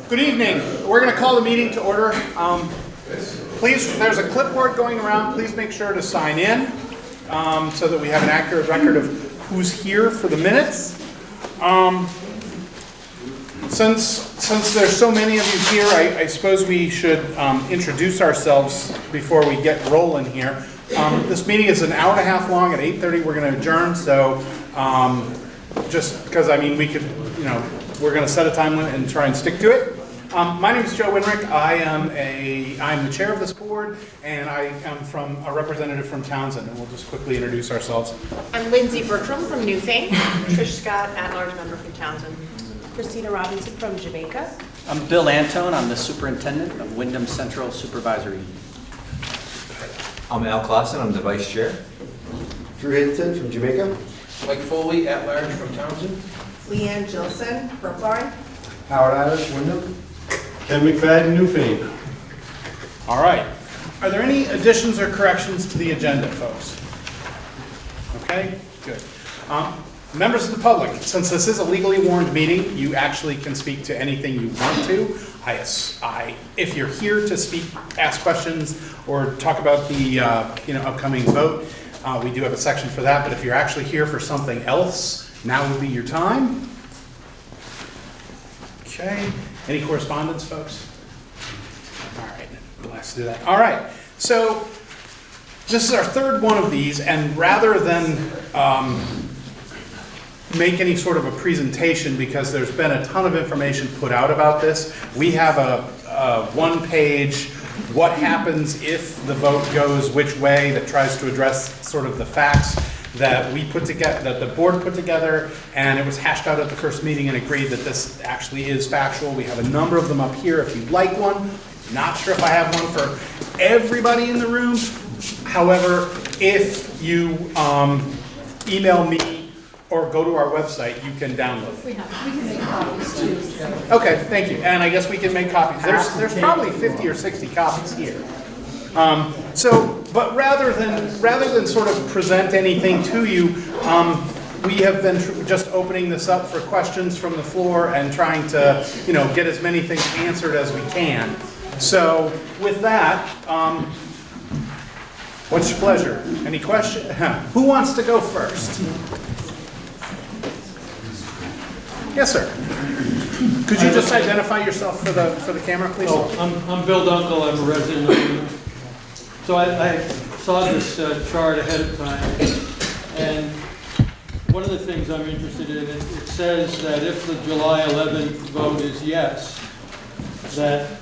Good evening. We're going to call the meeting to order. Please, there's a clipboard going around. Please make sure to sign in so that we have an accurate record of who's here for the minutes. Since there's so many of you here, I suppose we should introduce ourselves before we get rolling here. This meeting is an hour and a half long. At 8:30 we're going to adjourn, so just because, I mean, we could, you know, we're going to set a time limit and try and stick to it. My name is Joe Winrick. I'm the chair of this board, and I am a representative from Townsend, and we'll just quickly introduce ourselves. I'm Lindsay Bertram from Newfane. Trish Scott, at-large member from Townsend. Christina Robinson from Jamaica. I'm Bill Antone. I'm the superintendent of Wyndham Central Supervisory. I'm Al Clausen. I'm the vice chair. Drew Hinton from Jamaica. Mike Foley, at-large from Townsend. Leanne Gilson, Brookline. Howard Irish, Wyndham. Ken McFadden, Newfane. All right. Are there any additions or corrections to the agenda, folks? Okay, good. Members of the public, since this is a legally warned meeting, you actually can speak to anything you want to. If you're here to speak, ask questions, or talk about the upcoming vote, we do have a section for that. But if you're actually here for something else, now would be your time. Okay. Any correspondence, folks? All right. Let's do that. All right. So this is our third one of these, and rather than make any sort of a presentation, because there's been a ton of information put out about this, we have a one-page what happens if the vote goes which way that tries to address sort of the facts that we put together, that the board put together, and it was hashed out at the first meeting and agreed that this actually is factual. We have a number of them up here if you'd like one. Not sure if I have one for everybody in the room. However, if you email me or go to our website, you can download it. We can make copies too. Okay, thank you. And I guess we can make copies. There's probably 50 or 60 copies here. But rather than sort of present anything to you, we have been just opening this up for questions from the floor and trying to, get as many things answered as we can. So with that, what's your pleasure? Any question? Who wants to go first? Yes, sir. Could you just identify yourself for the camera, please? Oh, I'm Bill Dunkel. I'm a resident of Wyndham. So I saw this chart ahead of time, and one of the things I'm interested in, it says that if the July 11th vote is yes, that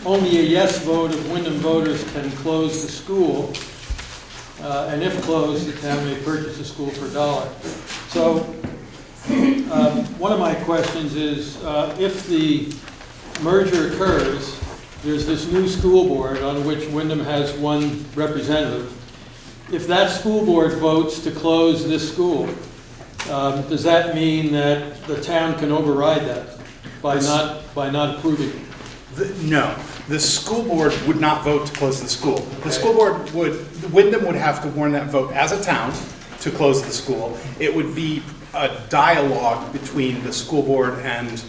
only a yes vote of Wyndham voters can close the school, and if closed, the town may purchase the school for $1. So one of my questions is, if the merger occurs, there's this new school board on which Wyndham has one representative. If that school board votes to close this school, does that mean that the town can override that by not approving it? No, the school board would not vote to close the school. The school board Wyndham would have to warn that vote as a town to close the school. It would be a dialogue between the school board and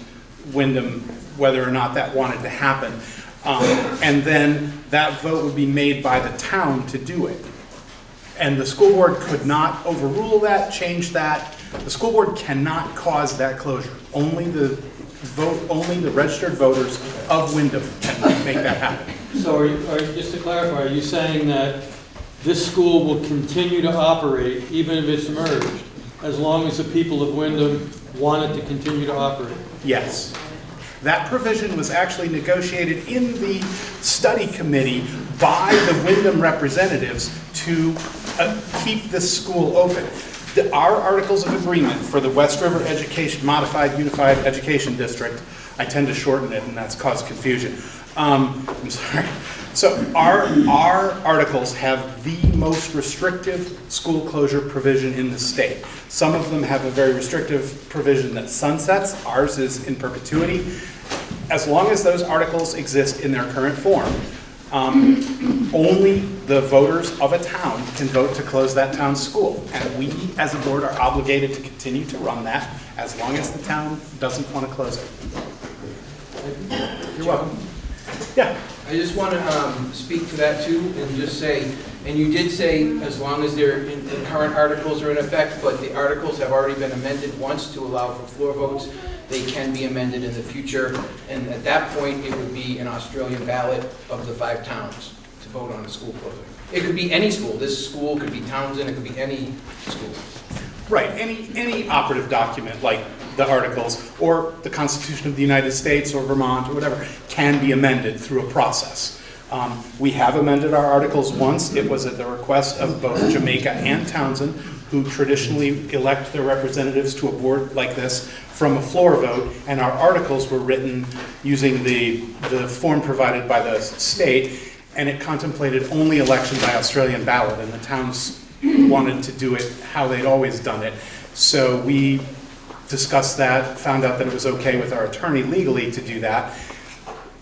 Wyndham whether or not that wanted to happen. And then that vote would be made by the town to do it. And the school board could not overrule that, change that. The school board cannot cause that closure. Only the registered voters of Wyndham can make that happen. So just to clarify, are you saying that this school will continue to operate even if it's merged, as long as the people of Wyndham want it to continue to operate? Yes. That provision was actually negotiated in the study committee by the Wyndham representatives to keep this school open. Our articles of agreement for the West River Modified Unified Education District, I tend to shorten it and that's caused confusion. I'm sorry. So our articles have the most restrictive school closure provision in the state. Some of them have a very restrictive provision that sunsets. Ours is in perpetuity. As long as those articles exist in their current form, only the voters of a town can vote to close that town's school. And we, as a board, are obligated to continue to run that as long as the town doesn't want to close it. You're welcome. Yeah, I just want to speak to that too, and just say, and you did say as long as the current articles are in effect, but the articles have already been amended once to allow for floor votes, they can be amended in the future, and at that point, it would be an Australian ballot of the 5 towns to vote on a school closing. It could be any school. This school could be Townsend, it could be any school. right. Any operative document like the articles or the Constitution of the United States or Vermont or whatever can be amended through a process. We have amended our articles once. It was at the request of both Jamaica and Townsend, who traditionally elect their representatives to a board like this from a floor vote, and our articles were written using the form provided by the state, and it contemplated only election by Australian ballot, and the towns wanted to do it how they'd always done it. So we discussed that, found out that it was okay with our attorney legally to do that,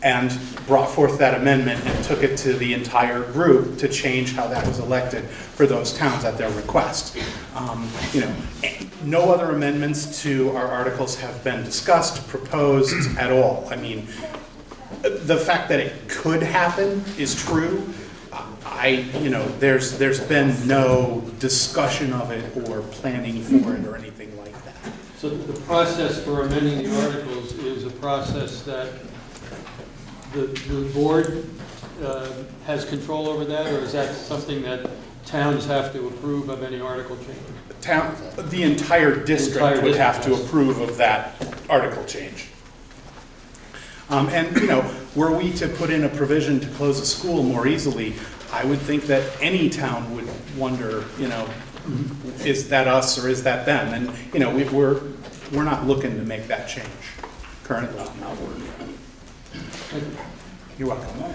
and brought forth that amendment and took it to the entire group to change how that was elected for those towns at their request. No other amendments to our articles have been discussed, proposed at all. I mean, the fact that it could happen is true. There's been no discussion of it or planning for it or anything like that. So the process for amending the articles is a process that the board has control over that, or is that something that towns have to approve of any article change? The entire district would have to yes. approve of that article change. Were we to put in a provision to close a school more easily, I would think that any town would wonder, is that us or is that them? And, we're not looking to make that change currently. You're welcome.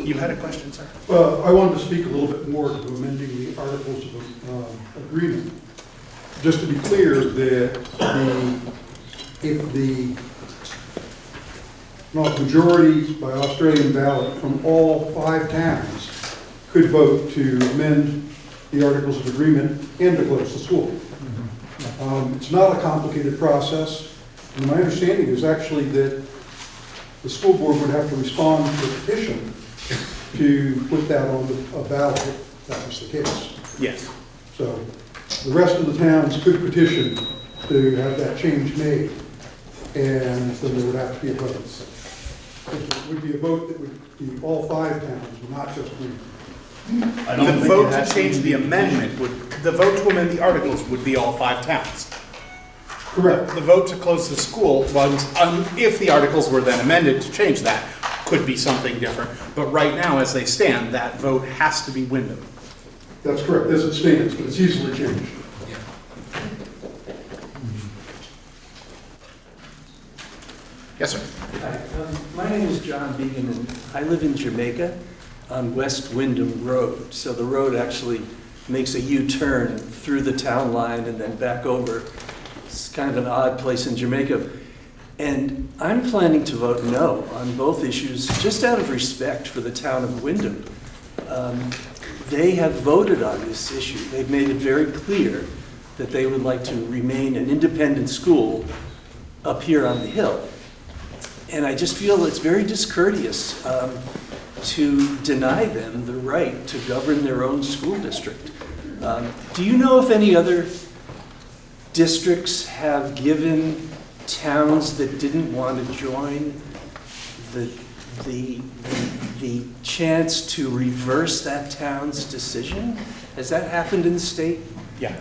You had a question, sir? I wanted to speak a little bit more to amending the Articles of Agreement. Just to be clear, that if the majority by Australian ballot from all 5 towns could vote to amend the Articles of Agreement and to close the school. It's not a complicated process, and my understanding is actually that the school board would have to respond to a petition to put that on a ballot if that was the case. Yes. So the rest of the towns could petition to have that change made, and then there would have to be a vote. It would be a vote that would be all 5 towns, not just 3. The vote to change the amendment the vote to amend the articles would be all 5 towns. Correct. The vote to close the school, if the articles were then amended to change that, could be something different. But right now, as they stand, that vote has to be Wyndham. That's correct, as it stands, but it's easily changed. Yes, sir. Hi, my name is John Began, and I live in Jamaica on West Wyndham Road. So the road actually makes a U-turn through the town line and then back over. It's kind of an odd place in Jamaica. And I'm planning to vote no on both issues, just out of respect for the town of Wyndham. They have voted on this issue. They've made it very clear that they would like to remain an independent school up here on the hill. And I just feel it's very discourteous to deny them the right to govern their own school district. Do you know if any other districts have given towns that didn't want to join the chance to reverse that town's decision? Has that happened in the state? Yeah.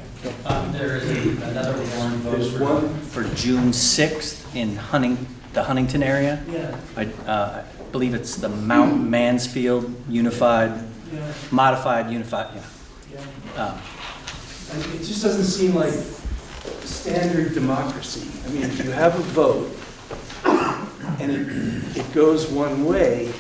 There is another warrant vote There's one for June 6th in the Huntington area. Yeah. I believe it's the Mount Mansfield Unified, Modified Unified, It just doesn't seem like standard democracy. I mean, if you have a vote and it goes one way,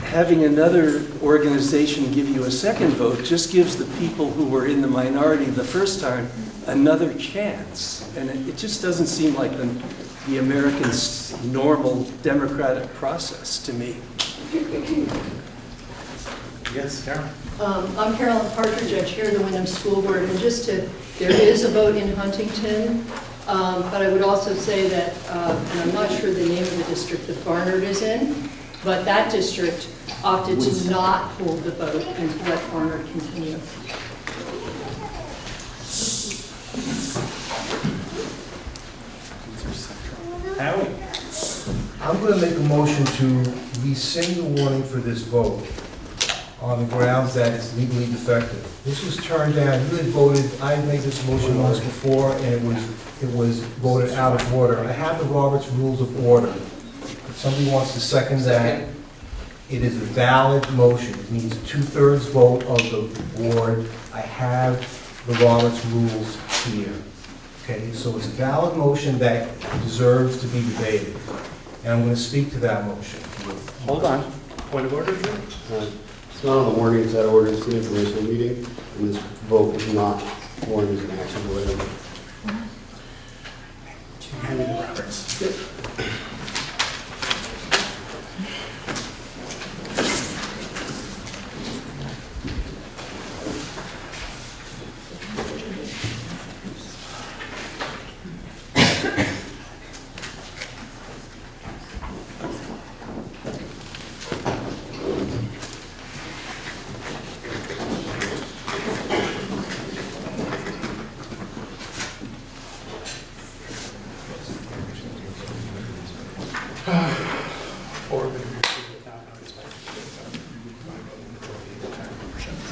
having another organization give you a second vote just gives the people who were in the minority the first time another chance. And it just doesn't seem like the American normal democratic process to me. Yes, Carol. I'm Carolyn Partridge, I chair the Wyndham School Board, and there is a vote in Huntington But I would also say that, and I'm not sure the name of the district that Barnard is in, but that district opted to not hold the vote and to let Barnard continue. Howie? I'm going to make a motion to rescind the warning for this vote on the grounds that it's legally defective. This was turned down, you had voted, I had made this motion once before, and it was voted out of order. I have the Roberts Rules of Order. If somebody wants to second that, it is a valid motion. It needs a 2/3 vote of the board. I have the Roberts Rules here. Okay, so it's a valid motion that deserves to be debated. And I'm going to speak to that motion. Hold on. Point of order, Drew? It's not on the warning, it's that order, it's the informational meeting, and this vote is not warned as an action item. Can you hand me the Roberts? Or we can proceed without notice by voting majority of the entire membership.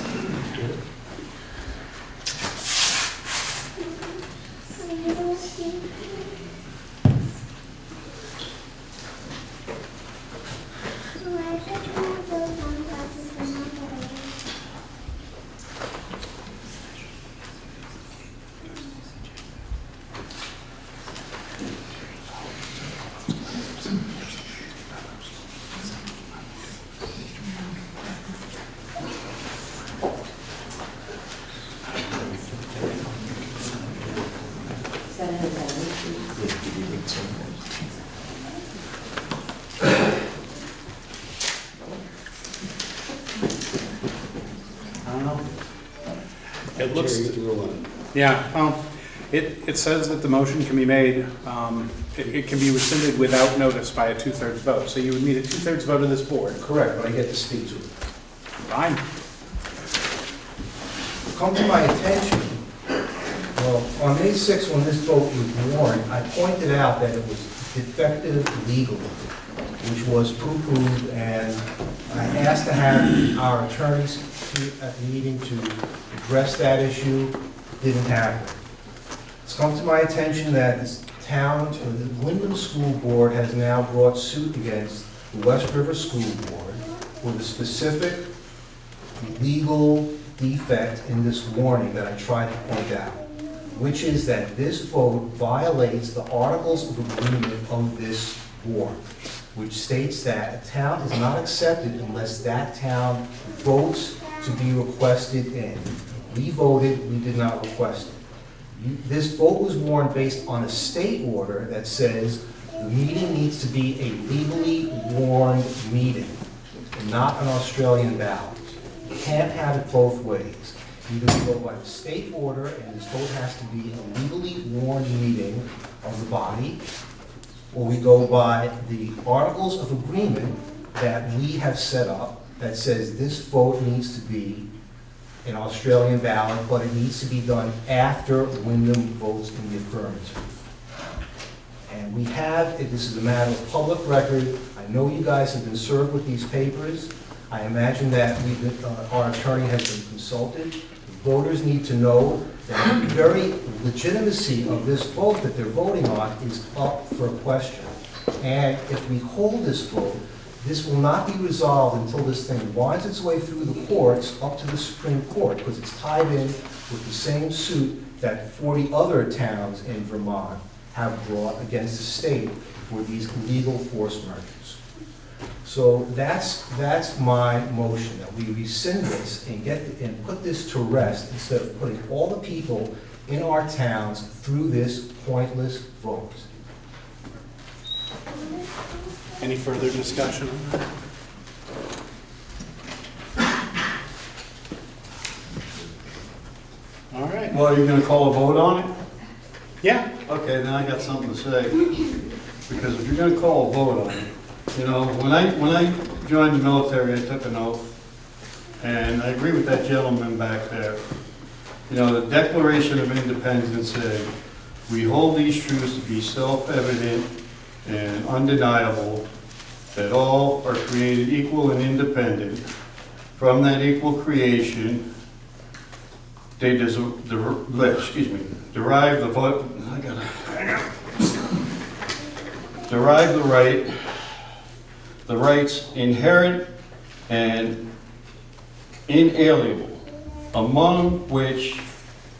I don't know. It looks, yeah, it says that the motion can be made, it can be rescinded without notice by a 2/3 vote. So you would need a 2/3 vote of this board. Correct, but I get to speak to it. Fine. Come to my attention, well, on May 6th, when this vote was warned, I pointed out that it was defective legally, which was poo-pooed, and I asked to have our attorneys here at the meeting to address that issue. Didn't happen. It's come to my attention that this town, the Wyndham School Board has now brought suit against the West River School Board for the specific legal defect in this warning that I tried to point out, which is that this vote violates the Articles of Agreement of this board, which states that a town is not accepted unless that town votes to be requested in. We voted, we did not request it. This vote was warned based on a state order that says the meeting needs to be a legally warned meeting, and not an Australian ballot. You can't have it both ways. Either we go by the state order, and this vote has to be a legally warned meeting of the body, or we go by the Articles of Agreement that we have set up that says this vote needs to be an Australian ballot, but it needs to be done after Wyndham votes in the affirmative. And we have, if this is a matter of public record, I know you guys have been served with these papers. I imagine that our attorney has been consulted. The voters need to know that the very legitimacy of this vote that they're voting on is up for question. And if we hold this vote, this will not be resolved until this thing winds its way through the courts up to the Supreme Court, because it's tied in with the same suit that 40 other towns in Vermont have brought against the state for these illegal forced mergers. So that's my motion, that we rescind this and put this to rest instead of putting all the people in our towns through this pointless vote. Any further discussion on that? All right. Well, are you going to call a vote on it? Yeah. Okay, then I got something to say. Because if you're gonna call a vote on it, you know, when I joined the military, I took an oath. And I agree with that gentleman back there. You know, the Declaration of Independence said, "We hold these truths to be self-evident and undeniable, that all are created equal and independent. From that equal creation, they derive the vote." I gotta hang on. Derive the rights inherent and inalienable, among which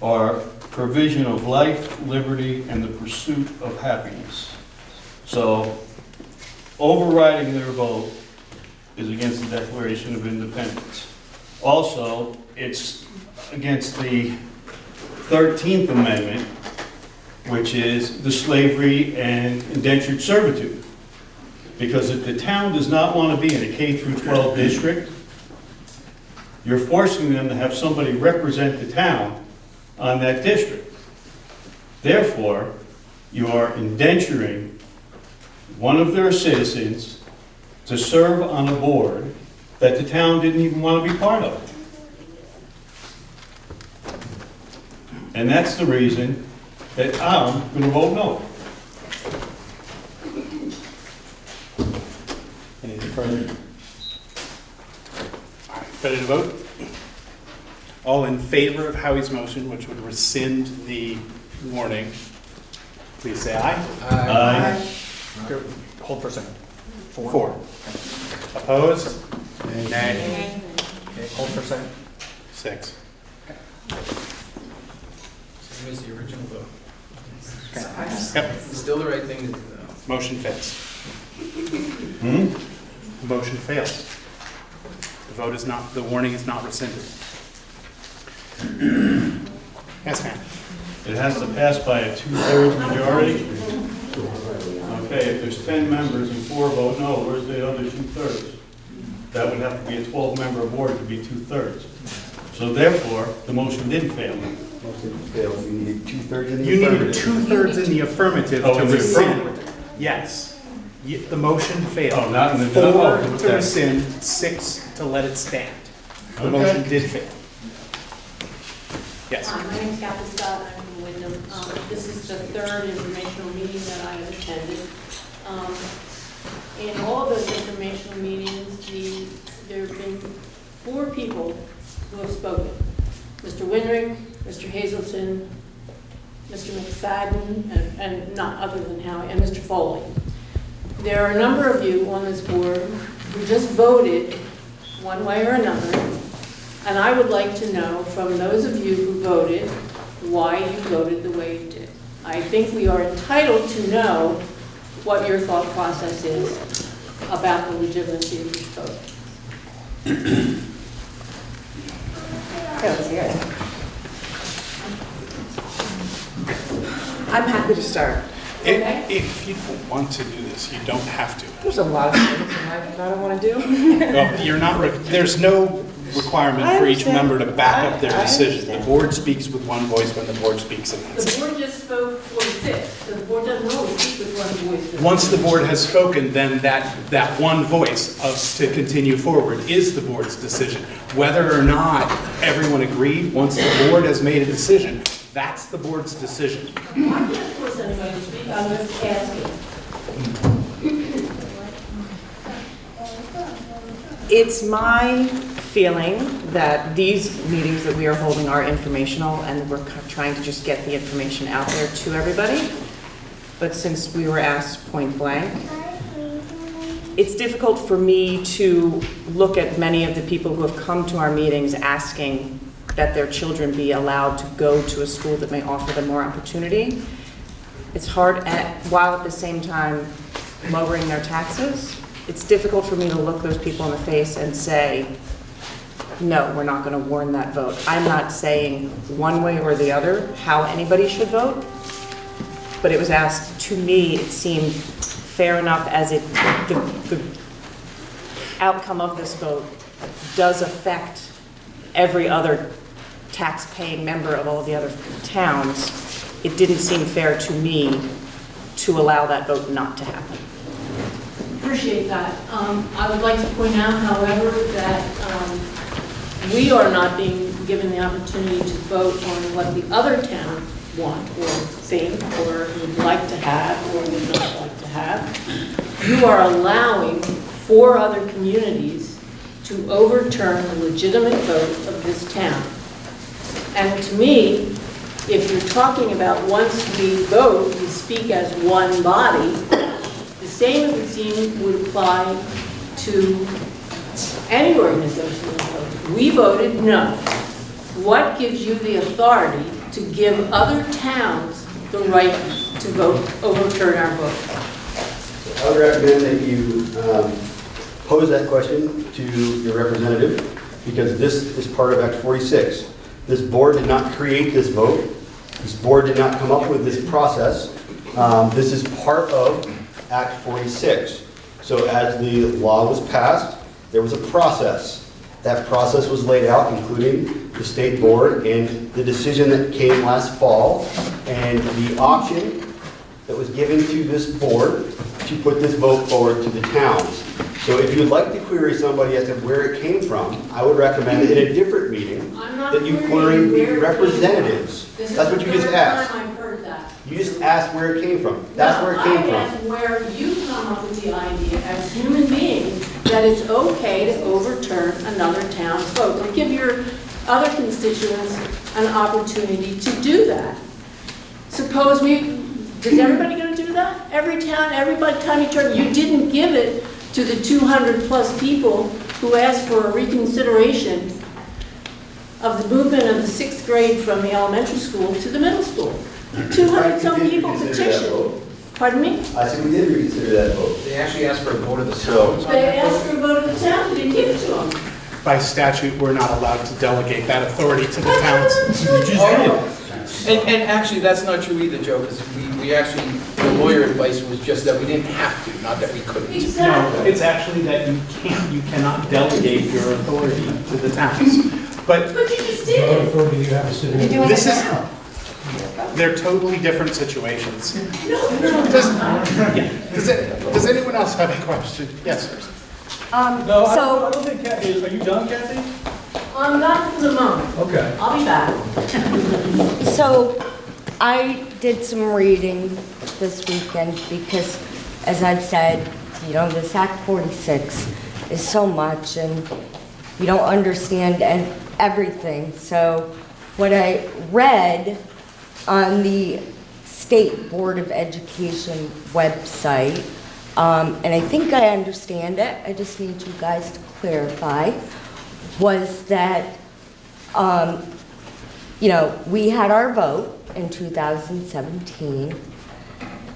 are provision of life, liberty, and the pursuit of happiness. So, overriding their vote is against the Declaration of Independence. Also, it's against the 13th Amendment, which is the slavery and indentured servitude. Because if the town does not want to be in a K through 12 district, you're forcing them to have somebody represent the town on that district. Therefore, you are indenturing one of their citizens to serve on a board that the town didn't even want to be part of. And that's the reason that I'm going to vote no. Anything further? All right, ready to vote? All in favor of Howie's motion, which would rescind the warning, please say aye. Aye. Hold for a second. Four. Opposed? Nay. Okay, hold for a second. 6. Same as the original vote. Yep, Still the right thing to do, though. motion fails. Motion fails. The vote is not, the warning is not rescinded. Yes, ma'am. It has to pass by a 2/3 majority. Okay, if there's 10 members and 4 vote no, where's the other 2/3? That would have to be a 12-member board to be 2/3. So therefore, the motion did fail. Motion fails, you need 2/3 in the You affirmative. needed 2/3 in the affirmative Oh, to in the rescind. affirmative. Yes. The motion failed. Oh, not in the- 4 oh, to okay. rescind, 6 to let it stand. The Okay. motion did fail. Yes. My name's Kathy Scott, I'm from Wyndham. This is the third informational meeting that I have attended. In all of those informational meetings, there have been 4 people who have spoken. Mr. Winring, Mr. Hazelton, Mr. McFadden, and not other than Howie, and Mr. Foley. There are a number of you on this board who just voted one way or another, and I would like to know from those of you who voted why you voted the way you did. I think we are entitled to know what your thought process is about the legitimacy of this vote. I'm happy to start. If you don't want to do this, you don't have to. There's a lot of things in life that I don't want to do. Well, you're not, there's no requirement for each understand. member to back up their I decision. The understand. board speaks with one voice when the board speaks, and that's The it. board just spoke for 6, so the board doesn't always speak with one voice. Once the board has spoken, then that one voice to continue forward is the board's decision. Whether or not everyone agreed, once the board has made a decision, that's the board's decision. I'm not going to force anybody to speak, I'm just asking. It's my feeling that these meetings that we are holding are informational, and we're trying to just get the information out there to everybody. But since we were asked point blank, it's difficult for me to look at many of the people who have come to our meetings asking that their children be allowed to go to a school that may offer them more opportunity. It's hard, while at the same time lowering their taxes. It's difficult for me to look those people in the face and say, no, we're not going to warn that vote. I'm not saying one way or the other how anybody should vote, but it was asked to me, it seemed fair enough as the outcome of this vote does affect every other tax-paying member of all the other towns. it didn't seem fair to me to allow that vote not to happen. Appreciate that. I would like to point out, however, that we are not being given the opportunity to vote on what the other towns want or think or would like to have or would not like to have. You are allowing 4 other communities to overturn the legitimate vote of this town. And to me, if you're talking about once we vote, we speak as one body, the same, it would seem, would apply to any organization that votes. We voted no. What gives you the authority to give other towns the right to vote, overturn our vote? I would recommend that you pose that question to your representative, because this is part of Act 46. This board did not create this vote. This board did not come up with this process. This is part of Act 46. So as the law was passed, there was a process. That process was laid out, including the state board and the decision that came last fall, and the option that was given to this board to put this vote forward to the towns. So if you'd like to query somebody as to where it came from, I would recommend in a different meeting that you query the representatives. That's what you just asked. I've heard that. You just asked where it came from. That's where it came I from. asked where you come up with the idea as human beings that it's okay to overturn another town's vote, and give your other constituents an opportunity to do that. Suppose is everybody going to do that? Every town, everybody, time you turn, you didn't give it to the 200+ people who asked for a reconsideration of the movement of the 6th grade from the elementary school to the middle school. 200-some people petitioned. Pardon me? I said we did reconsider that vote. They actually asked for a vote of the towns. They asked for a vote of the town, we didn't give it to them. By statute, we're not allowed to delegate that authority to the towns. And actually, that's not true either, Joe, because we actually, the lawyer advice was just that we didn't have to, not that we couldn't. Exactly. No, it's actually that you cannot delegate your authority to the towns. But But you just did it. authority do you have to sit in? this is, they're totally different situations. Does anyone else have a question? Yes, sir. No, I don't think Kathy, are you done, Kathy? Not for the moment. Okay. I'll be back. So I did some reading this weekend because, as I've said, this Act 46 is so much and you don't understand everything. So what I read on the State Board of Education website, and I think I understand it, I just need you guys to clarify, was that, we had our vote in 2017,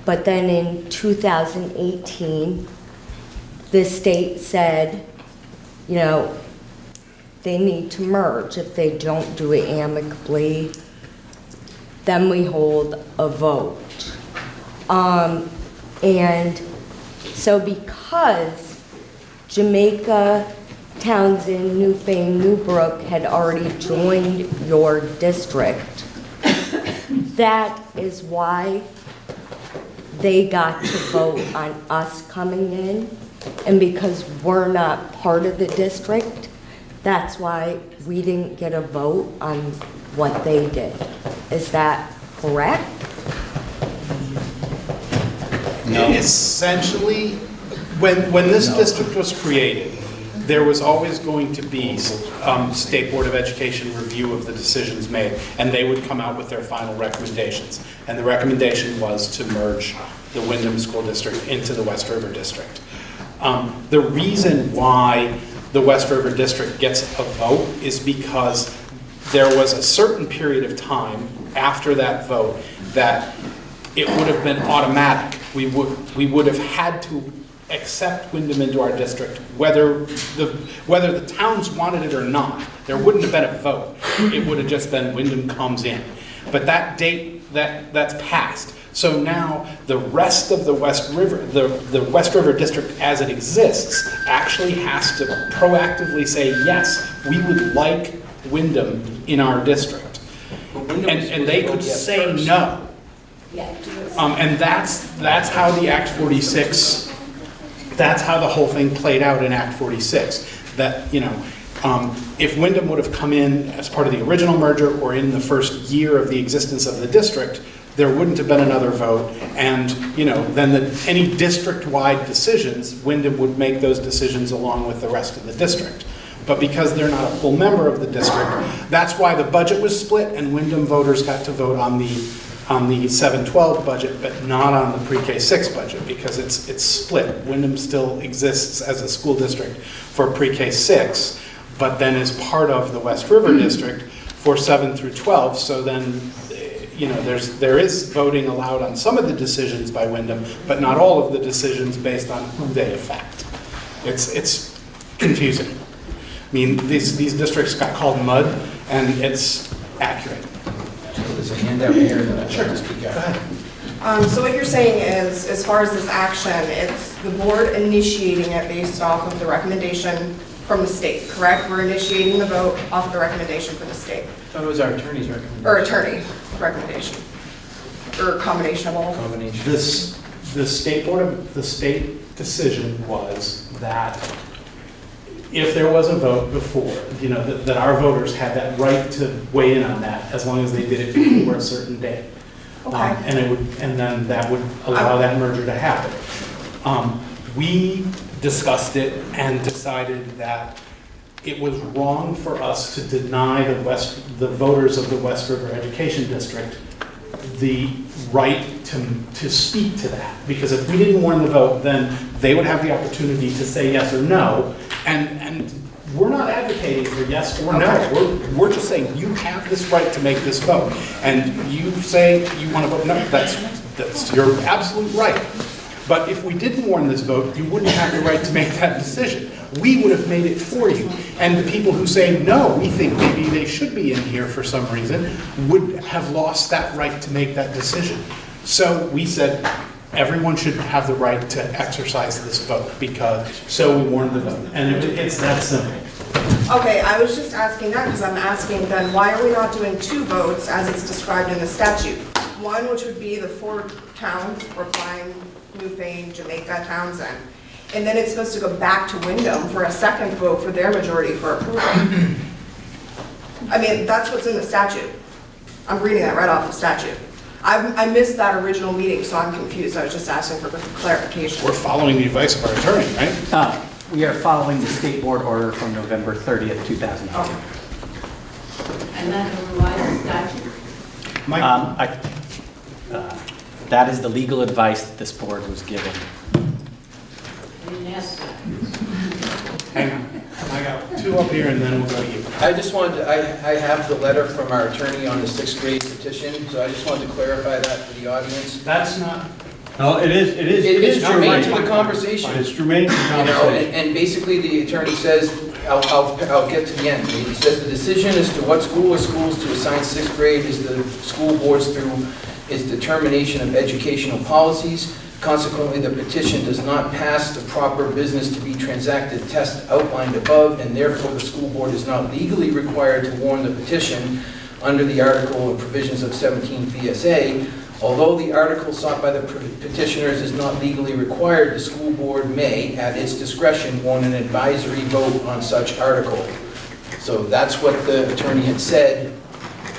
but then in 2018, the state said, they need to merge. If they don't do it amicably, then we hold a vote. And so because Jamaica, Townsend, Newfane, Newbrook had already joined your district, that is why they got to vote on us coming in. And because we're not part of the district, that's why we didn't get a vote on what they did. Is that correct? No. Essentially, when this district was created, there was always going to be State Board of Education review of the decisions made, and they would come out with their final recommendations. And the recommendation was to merge the Windham School District into the West River District. The reason why the West River District gets a vote is because there was a certain period of time after that vote that it would have been automatic. We would have had to accept Windham into our district, whether the towns wanted it or not. There wouldn't have been a vote. It would have just been Windham comes in. But that date, that's passed. So now the rest of the West River, the West River District as it exists, actually has to proactively say, yes, we would like Windham in our district. And they could say no. Yeah. And that's how the Act 46, that's how the whole thing played out in Act 46. That, you know, if Wyndham would have come in as part of the original merger or in the first year of the existence of the district, there wouldn't have been another vote. And, you know, then any district-wide decisions, Wyndham would make those decisions along with the rest of the district. But because they're not a full member of the district, that's why the budget was split and Wyndham voters got to vote on the 7-12 budget, but not on the pre-K 6 budget because it's split. Wyndham still exists as a school district for pre-K 6, but then is part of the West River district for 7 through 12. So then, you know, there is voting allowed on some of the decisions by Wyndham, but not all of the decisions based on who they affect. It's confusing. I mean, these districts got called mud, and it's accurate. There's a handout here that I'd like to speak out. So what you're saying is, as far as this action, it's the board initiating it based off of the recommendation from the state, correct? We're initiating the vote off of the recommendation from the state. I thought it was our attorney's recommendation. Or attorney recommendation. Or a combination of all. Combination. The state decision was that if there was a vote before, you know, that our voters had that right to weigh in on that as long as they did it before a certain date. Okay. And then that would allow that merger to happen. We discussed it and decided that it was wrong for us to deny the voters of the West River Education District the right to speak to that. Because if we didn't warn the vote, then they would have the opportunity to say yes or no. And we're not advocating for yes or no. We're just saying you have this right to make this vote. And you say you want to vote no, that's your absolute right. But if we didn't warn this vote, you wouldn't have the right to make that decision. We would have made it for you. And the people who say, no, we think maybe they should be in here for some reason, would have lost that right to make that decision. So we said, everyone should have the right to exercise this vote so we warned the vote. And it's that simple. Okay, I was just asking that because I'm asking then why are we not doing 2 votes as it's described in the statute? One, which would be the 4 towns, Brookline, Newfane, Jamaica, Townsend. And then it's supposed to go back to Wyndham for a second vote for their majority for approval. I mean, that's what's in the statute. I'm reading that right off the statute. I missed that original meeting, so I'm confused. I was just asking for clarification. We're following the advice of our attorney, right? We are following the state board order from November 30th, 2018. Okay. And that's a revised statute? That is the legal advice that this board was given. I didn't ask that. Hang on. I got 2 up here and then we'll go to you. I just wanted to, I have the letter from our attorney on the 6th grade petition, so I just wanted to clarify that for the audience. That's not. No, it is. It's germane to the conversation. It's germane to the You know, conversation. and basically the attorney says, I'll get to the end. He says the decision as to what school or schools to assign 6th grade is the school board's through its determination of educational policies. Consequently, the petition does not pass the proper business to be transacted test outlined above, and therefore the school board is not legally required to warn the petition under the article of provisions of 17 VSA. Although the article sought by the petitioners is not legally required, the school board may, at its discretion, warn an advisory vote on such article. So that's what the attorney had said,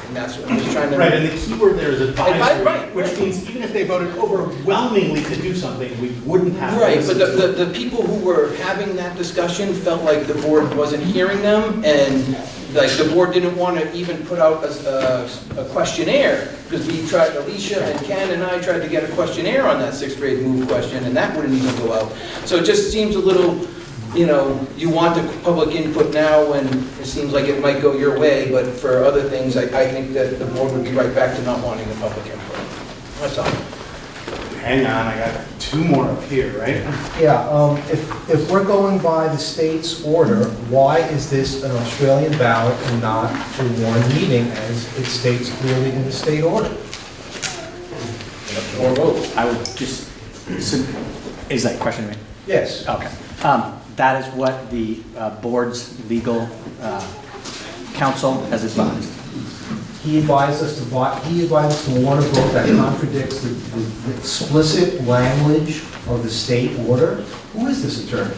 and that's what I'm just trying to... Right, and the key word there is advisory, Right. which means even if they voted overwhelmingly to do something, we wouldn't have to Right, listen but to the people who were having that discussion felt like the board wasn't hearing them, and like the board didn't want to even put out a questionnaire, because we tried, Alicia and Ken and I tried to get a questionnaire on that 6th grade move question, and that wouldn't even go out. So it just seems a little, you know, you want the public input now, and it seems like it might go your way, but for other things, I think that the board would be right back to not wanting the public input. That's all. Hang on, I got 2 more up here, right? Yeah, if we're going by the state's order, why is this an Australian ballot and not a warned meeting as it states clearly in the state order? Or vote. I would just, is that question to me? Yes. Okay. That is what the board's legal counsel has advised. he advised us to warn a vote that contradicts the explicit language of the state order. Who is this attorney?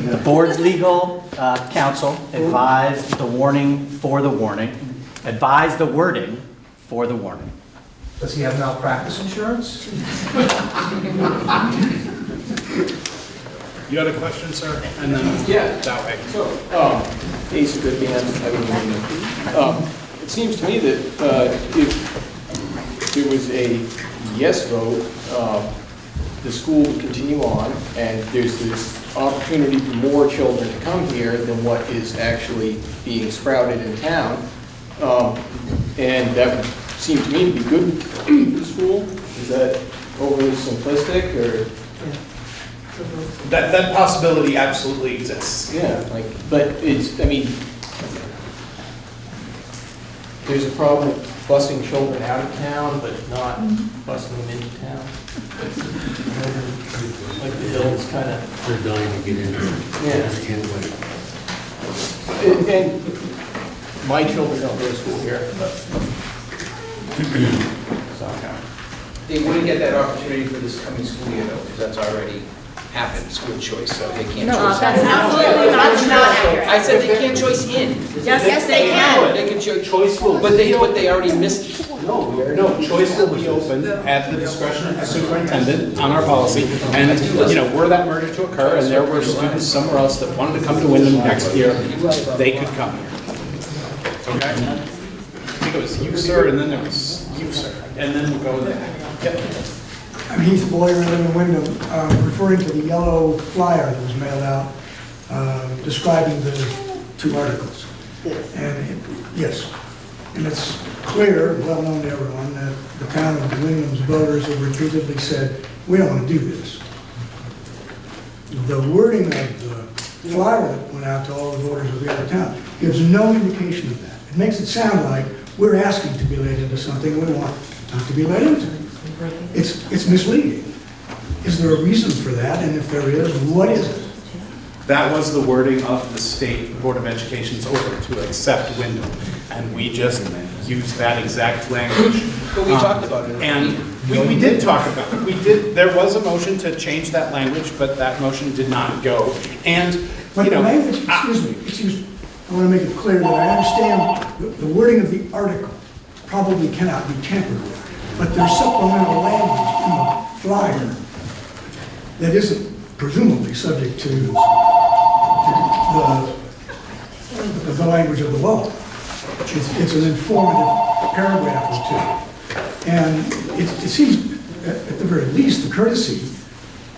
The board's legal counsel advised the warning for the warning, advised the wording for the warning. Does he have malpractice insurance? You had a question, sir? And then that way. So, Ace, a good man, it seems to me that if there was a yes vote, the school would continue on, and there's this opportunity for more children to come here than what is actually being sprouted in town. And that would seem to me to be good for the school. Is that overly simplistic, or? That possibility absolutely exists. Yeah, but it's, I mean, there's a problem with busing children out of town, but not busing them into town. Like the hills kind of. They're dying to get in there. Yeah. They can't wait. And my children don't go to school here. So, They wouldn't get that opportunity for this coming school year though, because that's already happened, school choice, so they can't choice. That's absolutely not accurate. I said they can't choice in. Yes, they can. They can choice, but they already missed. No, choice will be open at the discretion of the superintendent on our policy. And, were that murder to occur and there were students somewhere else that wanted to come to Wyndham next year, they could come here. Okay? I think it was you, sir, and then there was you, sir. And then we'll go there. Yep. I'm Heath Boyer, I live in Wyndham, referring to the yellow flyer that was mailed out describing the two articles. And yes, and it's clear, well known to everyone, that the town of Wyndham's voters have repeatedly said, we don't want to do this. The wording of the flyer that went out to all the voters of the other town gives no indication of that. It makes it sound like we're asking to be led into something we want not to be led into. It's misleading. Is there a reason for that? And if there is, what is it? That was the wording of the State Board of Education's order to accept Wyndham. And we just used that exact language. But we talked about it. And we did talk about it. There was a motion to change that language, but that motion did not go. And, But the language, excuse me, I want to make it clear that I understand the wording of the article probably cannot be tampered with. But there's supplemental language in the flyer that isn't presumably subject to the language of the law. It's an informative paragraph or two. And it seems, at the very least, the courtesy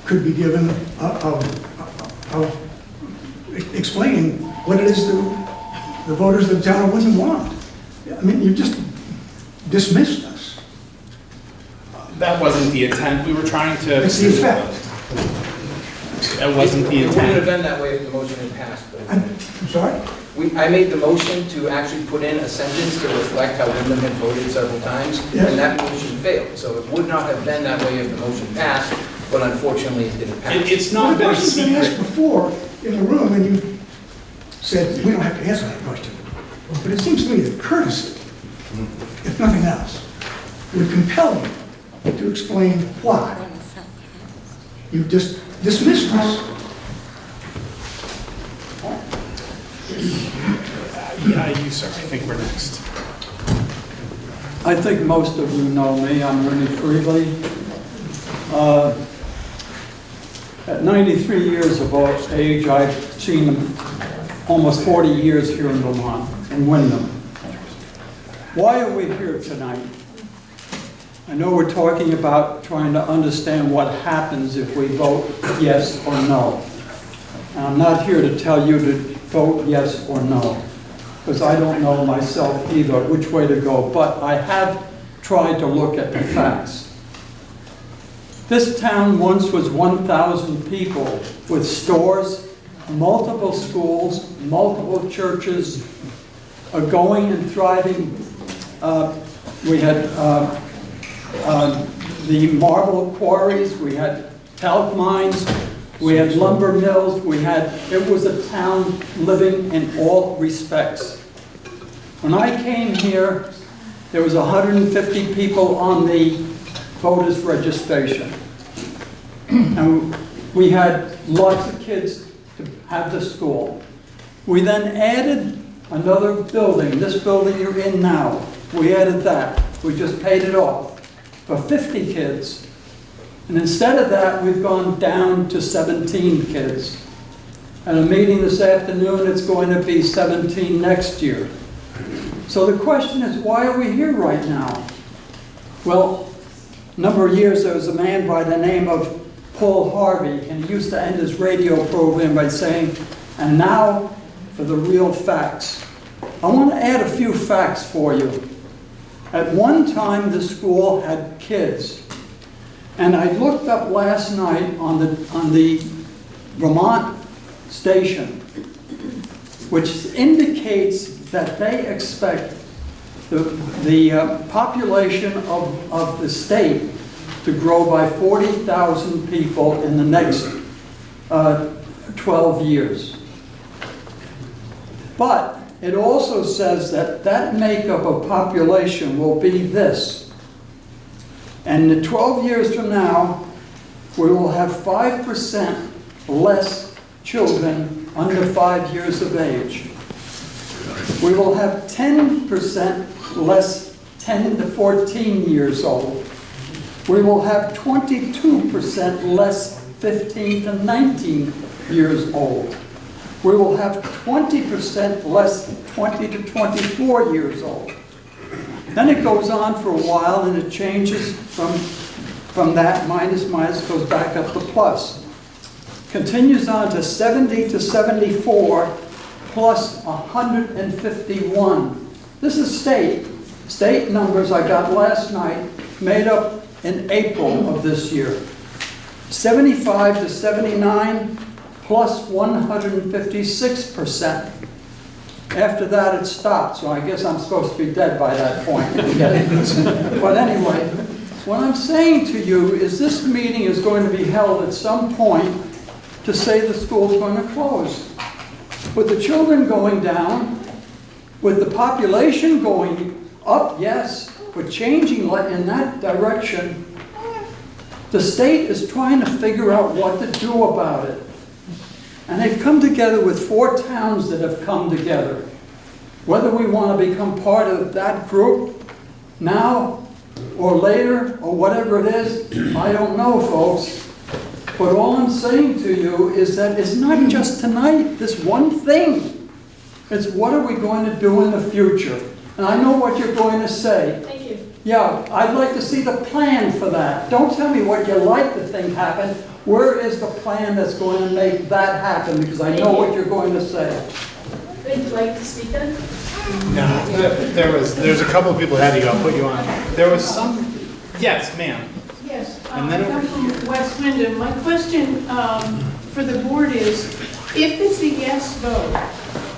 could be given of explaining what it is the voters of the town of Wyndham want. I mean, you just dismissed us. That wasn't the intent. We were trying to... It's the effect. That wasn't the It wouldn't have intent. been that way if the motion had passed. I'm sorry? I made the motion to actually put in a sentence to reflect how Wyndham had voted several times, Yes. and that motion failed. So it would not have been that way if the motion passed, but unfortunately it didn't pass. It's not been a Well, the question been asked secret. before in the room, and you said, we don't have to answer that question. But it seems to me that courtesy, if nothing else, would compel you to explain why you've just dismissed us. Yeah, you, sir. I think we're next. I think most of you know me. I'm Ernie Freely. At 93 years of age, I've seen almost 40 years here in Vermont, in Wyndham. Why are we here tonight? I know we're talking about trying to understand what happens if we vote yes or no. And I'm not here to tell you to vote yes or no, because I don't know myself either which way to go, but I have tried to look at the facts. This town once was 1,000 people with stores, multiple schools, multiple churches, a going and thriving. We had the marble quarries, we had talc mines, we had lumber mills, it was a town living in all respects. When I came here, there was 150 people on the voters registration. And we had lots of kids to have the school. We then added another building, this building you're in now. We added that. We just paid it off for 50 kids. And instead of that, we've gone down to 17 kids. At a meeting this afternoon, it's going to be 17 next year. So the question is, why are we here right now? Well, a number of years there was a man by the name of Paul Harvey, and he used to end his radio program by saying, and now for the real facts. I want to add a few facts for you. At one time, the school had kids. And I looked up last night on the Vermont station, which indicates that they expect the population of the state to grow by 40,000 people in the next 12 years. But it also says that that makeup of population will be this. And 12 years from now, we will have 5% less children under 5 years of age. We will have 10% less 10 to 14 years old. We will have 22% less 15 to 19 years old. We will have 20% less 20 to 24 years old. Then it goes on for a while and it changes from that minus goes back up to plus. Continues on to 70 to 74 plus 151. This is state numbers I got last night, made up in April of this year. 75 to 79 plus 156%. After that, it stopped, so I guess I'm supposed to be dead by that point. But anyway, what I'm saying to you is this meeting is going to be held at some point to say the school's going to close. With the children going down, with the population going up, yes, but changing in that direction, the state is trying to figure out what to do about it. And they've come together with 4 towns that have come together. Whether we want to become part of that group now or later or whatever it is, I don't know, folks. But all I'm saying to you is that it's not just tonight, this one thing. It's what are we going to do in the future? And I know what you're going to say. Thank you. Yeah, I'd like to see the plan for that. Don't tell me what you like to think happen. Where is the plan that's going to make that happen? Because I know what you're going to say. Would you like to speak then? No, there's a couple of people ahead of you, I'll put you on. There was some, yes, ma'am. Yes, And then I'm from West Wyndham. My question for the board is, if it's a yes vote,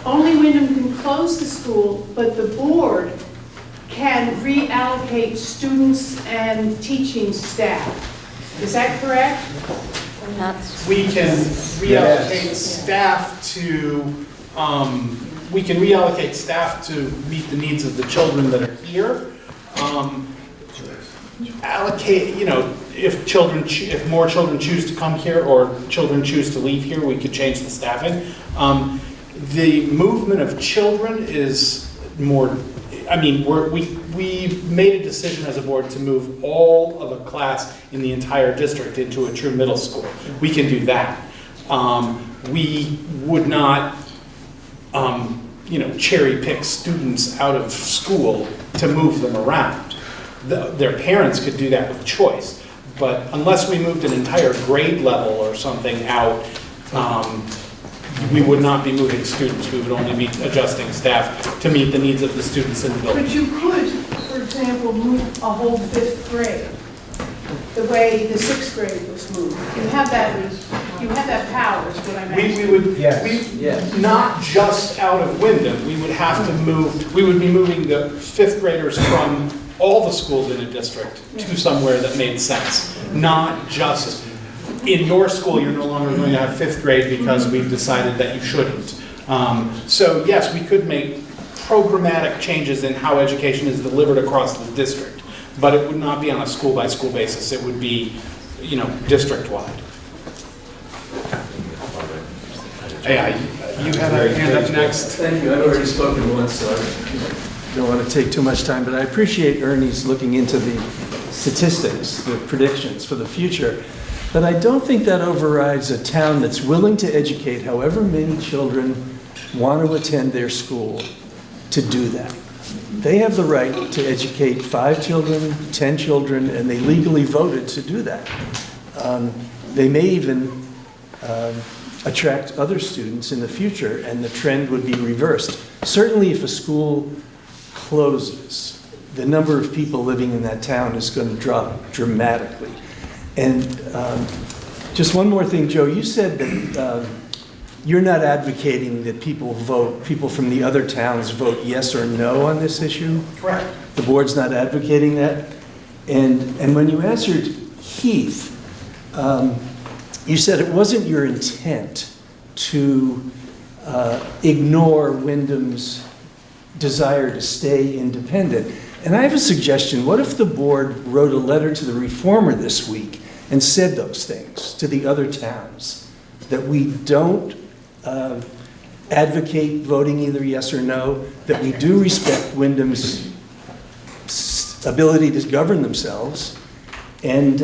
only Wyndham can close the school, but the board can reallocate students and teaching staff. Is that correct? We can reallocate staff to, meet the needs of the children that are here. Allocate, if more children choose to come here or children choose to leave here, we could change the staffing. The movement of children is more, we made a decision as a board to move all of a class in the entire district into a true middle school. We can do that. We would not, cherry pick students out of school to move them around. Their parents could do that with choice. But unless we moved an entire grade level or something out, we would not be moving students. We would only be adjusting staff to meet the needs of the students in the building. But you could, for example, move a whole 5th grade, the way the 6th grade was moved. You have that power, is what I meant. We would, not just out of Wyndham, we would have to move, we would be moving the 5th graders from all the schools in a district to somewhere that made sense. Not just in your school, you're no longer going to have 5th grade because we've decided that you shouldn't. So yes, we could make programmatic changes in how education is delivered across the district, but it would not be on a school-by-school basis. It would be, district-wide. Yeah, you had a hand up next. Thank you. I've already spoken once, so I don't want to take too much time, but I appreciate Ernie's looking into the statistics, the predictions for the future. But I don't think that overrides a town that's willing to educate however many children want to attend their school to do that. They have the right to educate 5 children, 10 children, and they legally voted to do that. They may even attract other students in the future, and the trend would be reversed. Certainly if a school closes, the number of people living in that town is going to drop dramatically. And just one more thing, Joe, you said that you're not advocating that people from the other towns vote yes or no on this issue? Correct. The board's not advocating that? And when you answered Heath, you said it wasn't your intent to ignore Wyndham's desire to stay independent. And I have a suggestion. What if the board wrote a letter to the reformer this week and said those things to the other towns? That we don't advocate voting either yes or no, that we do respect Wyndham's ability to govern themselves, and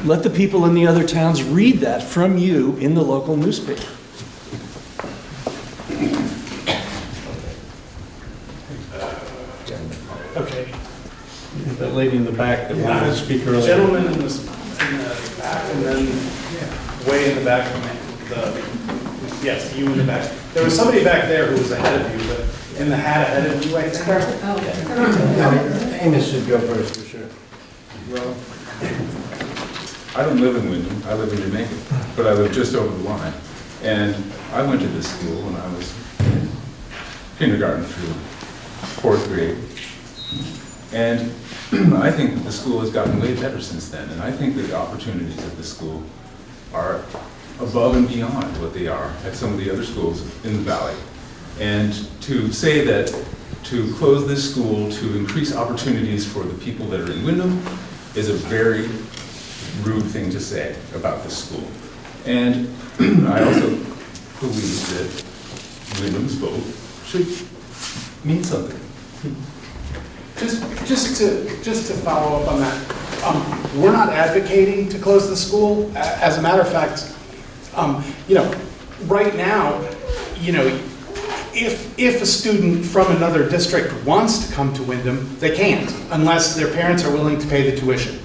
let the people in the other towns read that from you in the local newspaper. Okay. That lady in the back that wanted to speak earlier. Gentleman in the back, and then way in the back, yes, you in the back. There was somebody back there who was ahead of you, but in the hat ahead of you, I think. Amos should go first, for sure. Well, I don't live in Wyndham, I live in Jamaica, but I live just over the line. And I went to this school when I was kindergarten through 4th grade. And I think that the school has gotten way better since then, and I think that the opportunities at the school are above and beyond what they are at some of the other schools in the valley. And to say that to close this school to increase opportunities for the people that are in Wyndham is a very rude thing to say about this school. And I also believe that Wyndham's vote should mean something. Just to follow up on that, we're not advocating to close the school. As a matter of fact, right now, if a student from another district wants to come to Wyndham, they can't unless their parents are willing to pay the tuition.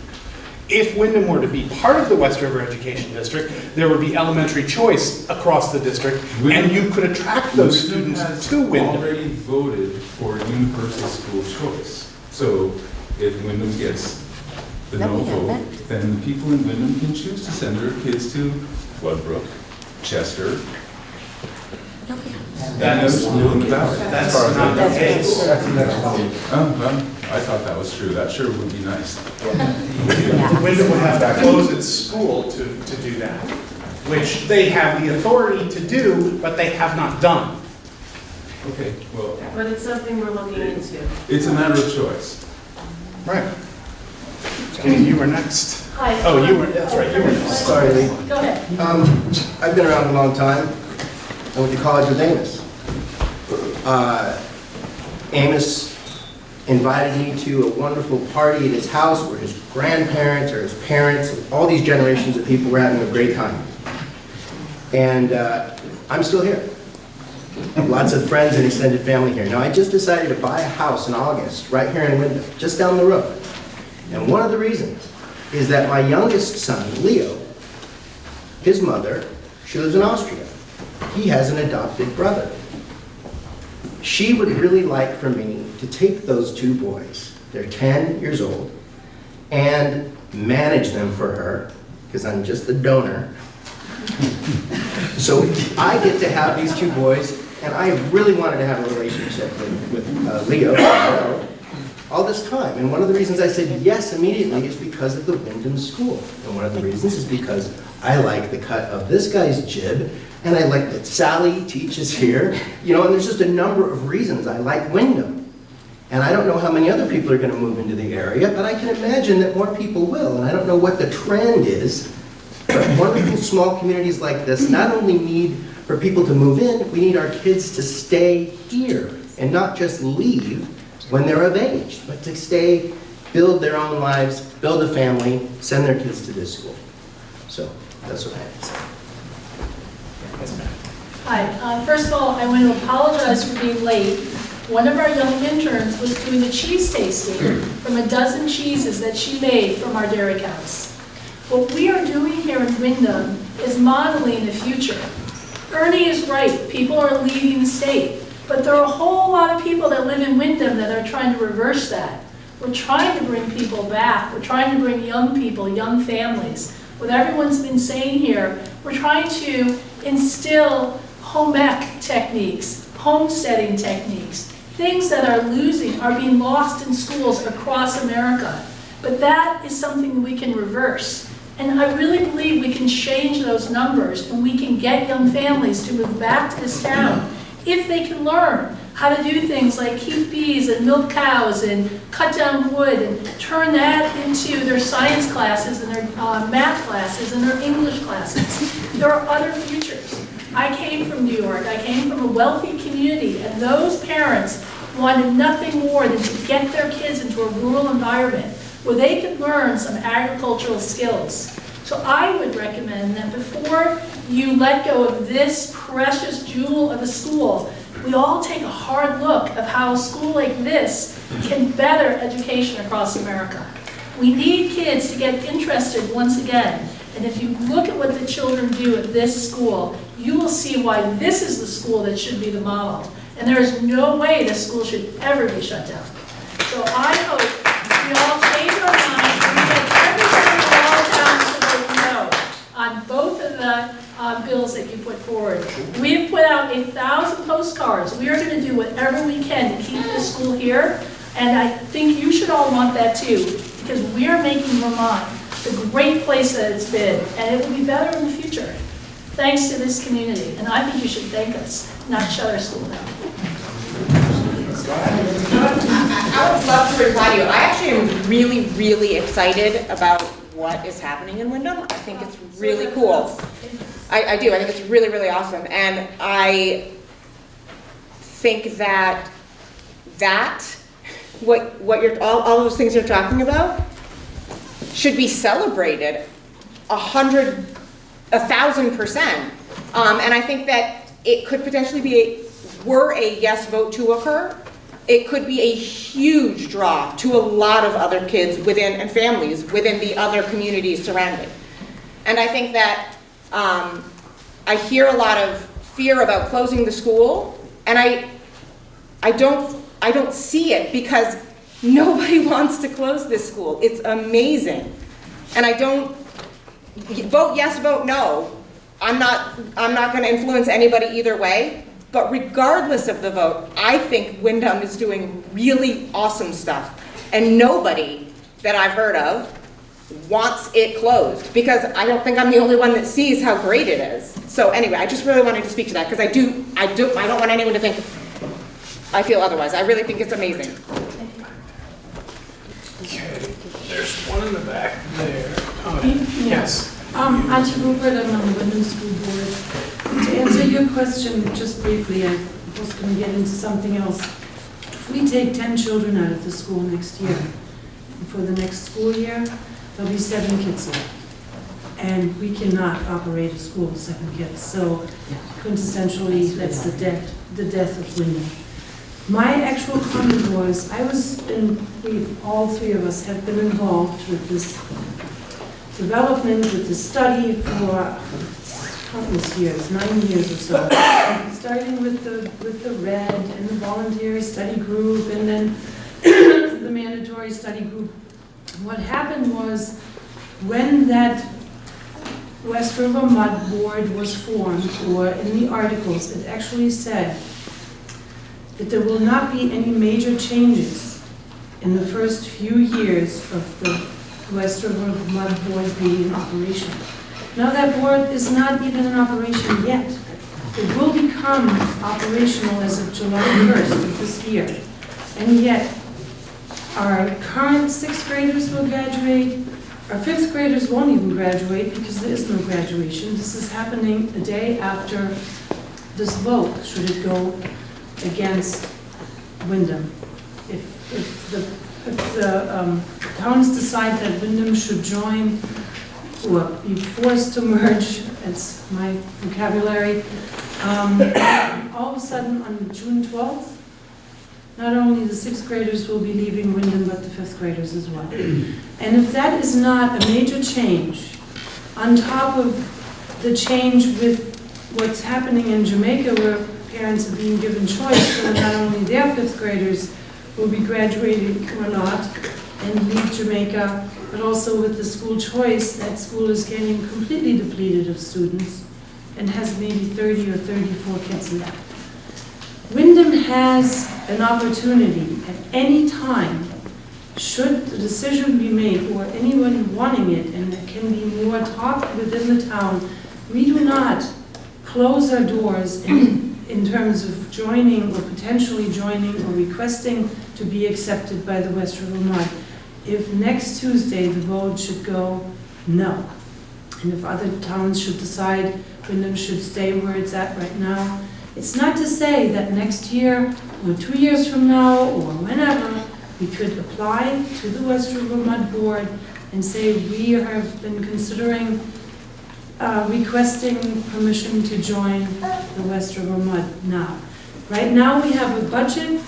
If Wyndham were to be part of the West River Education District, there would be elementary choice across the district, and you could attract those students to Wyndham. Already voted for universal school choice. So if Wyndham gets the no vote, then the people in Wyndham can choose to send their kids to Floodbrook, Chester. That's not the case. Oh, well, I thought that was true. That sure would be nice. Wyndham would have to close its school to do that, which they have the authority to do, but they have not done. Okay, well, But it's something we're looking into. it's a matter of choice. Right. Okay, you were next. Hi. Oh, you were, that's right, you were next. Sorry, Lee. Go ahead. I've been around a long time. I went to college with Amos. Amos invited me to a wonderful party at his house where his grandparents or his parents, and all these generations of people were having a great time. And I'm still here. Lots of friends and extended family here. Now, I just decided to buy a house in August, right here in Wyndham, just down the road. And one of the reasons is that my youngest son, Leo, his mother, she lives in Austria. He has an adopted brother. She would really like for me to take those 2 boys, they're 10 years old, and manage them for her, because I'm just the donor. So I get to have these 2 boys, and I really wanted to have a relationship with Leo all this time. And one of the reasons I said yes immediately is because of the Wyndham School. And one of the reasons is because I like the cut of this guy's jib And I like that Sally teaches here, you know, and there's just a number of reasons I like Wyndham. And I don't know how many other people are going to move into the area, but I can imagine that more people will. And I don't know what the trend is, but wonderful small communities like this not only need for people to move in, we need our kids to stay here and not just leave when they're of age, but to stay, build their own lives, build a family, send their kids to this school. So that's what I have to say. Hi, first of all, I want to apologize for being late. One of our young interns was doing a cheese tasting from a dozen cheeses that she made from our dairy cows. What we are doing here in Wyndham is modeling the future. Ernie is right, people are leaving the state, but there are a whole lot of people that live in Wyndham that are trying to reverse that. We're trying to bring people back. We're trying to bring young people, young families. What everyone's been saying here, we're trying to instill home ec techniques, homesteading techniques, things that are being lost in schools across America. But that is something we can reverse. And I really believe we can change those numbers and we can get young families to move back to this town if they can learn how to do things like keep bees and milk cows and cut down wood and turn that into their science classes and their math classes and their English classes. There are other futures. I came from New York. I came from a wealthy community, and those parents wanted nothing more than to get their kids into a rural environment where they could learn some agricultural skills. So I would recommend that before you let go of this precious jewel of a school, we all take a hard look of how a school like this can better education across America. We need kids to get interested once again. And if you look at what the children do at this school, you will see why this is the school that should be the model. And there is no way this school should ever be shut down. So I hope we all change our minds and we get everybody in all towns to vote no on both of the bills that you put forward. We have put out 1,000 postcards. We are going to do whatever we can to keep this school here. And I think you should all want that too, because we are making Vermont the great place that it's been, and it will be better in the future, thanks to this community. And I think you should thank us, not shut our school down. I would love to reply to you. I actually am really, really excited about what is happening in Wyndham. I think it's really cool. I do. I think it's really, really awesome. And I think that what you're all those things you're talking about should be celebrated 1,000%. And I think that it could potentially be were a yes vote to occur, it could be a huge draw to a lot of other kids within and families within the other communities surrounding. And I think that I hear a lot of fear about closing the school, and I don't see it because nobody wants to close this school. It's amazing. And I don't vote yes, vote no. I'm not going to influence anybody either way. But regardless of the vote, I think Wyndham is doing really awesome stuff. And nobody that I've heard of wants it closed, because I don't think I'm the only one that sees how great it is. So anyway, I just really wanted to speak to that, because I don't want anyone to think I feel otherwise. I really think it's amazing. Okay, there's one in the back there. Oh, yes. Auntie Rupert, I'm on the Wyndham School Board. To answer your question just briefly, I was going to get into something else. If we take 10 children out of the school next year, for the next school year, there'll be 7 kids left. And we cannot operate a school with 7 kids. So quintessentially, that's the death of Wyndham. My actual comment was, all 3 of us have been involved with this development, with this study for countless years, 9 years or so. Starting with the WRED and the voluntary study group, and then the mandatory study group. What happened was, when that West River Mud Board was formed, or in the articles, it actually said that there will not be any major changes in the first few years of the West River Mud Board being in operation. Now that board is not even in operation yet. It will become operational as of July 1st of this year. And yet, our current 6th graders will graduate. Our 5th graders won't even graduate because there is no graduation. This is happening a day after this vote, should it go against Wyndham. If the towns decide that Wyndham should join or be forced to merge, that's my vocabulary, all of a sudden on June 12th, not only the 6th graders will be leaving Wyndham, but the 5th graders as well. And if that is not a major change, on top of the change with what's happening in Jamaica, where parents are being given choice, so not only their 5th graders will be graduating or not and leave Jamaica, but also with the school choice, that school is getting completely depleted of students and has maybe 30 or 34 kids left. Wyndham has an opportunity at any time, should the decision be made or anyone wanting it, and there can be more talk within the town, we do not close our doors in terms of joining or potentially joining or requesting to be accepted by the West River Mud. If next Tuesday the vote should go no, and if other towns should decide Wyndham should stay where it's at right now, it's not to say that next year or 2 years from now or whenever we could apply to the West River Mud Board and say we have been considering requesting permission to join the West River Mud now. Right now we have a budget,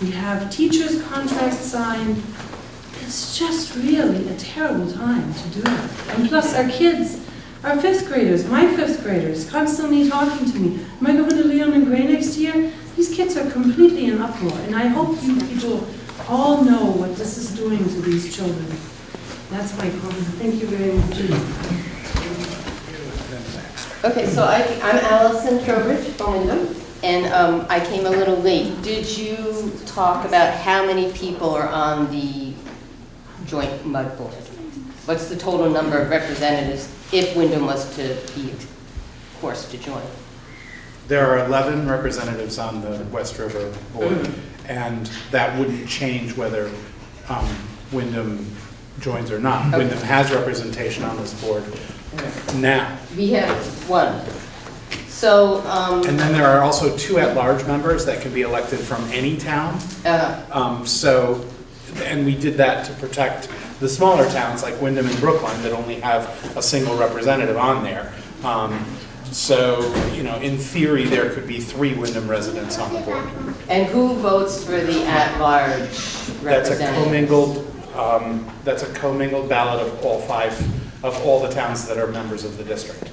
we have teachers' contracts signed. It's just really a terrible time to do that. And plus our kids, our 5th graders, my 5th graders, constantly talking to me. Am I going to Leon and Gray next year? These kids are completely in uproar. And I hope you people all know what this is doing to these children. That's my comment. Thank you very much. Okay, so I'm Allison Trowbridge from Wyndham, and I came a little late. Did you talk about how many people are on the joint mud board? What's the total number of representatives if Wyndham was to be forced to join? There are 11 representatives on the West River board, and that wouldn't change whether Wyndham joins or not. Okay. Wyndham has representation on this board now. We have one. So, and then there are also 2 at-large members that can be elected from any town. And we did that to protect the smaller towns like Wyndham and Brookline that only have a single representative on there. So, you know, in theory, there could be 3 Wyndham residents on the board. and who votes for the at-large representative? That's a commingled ballot of all 5, of all the towns that are members of the district.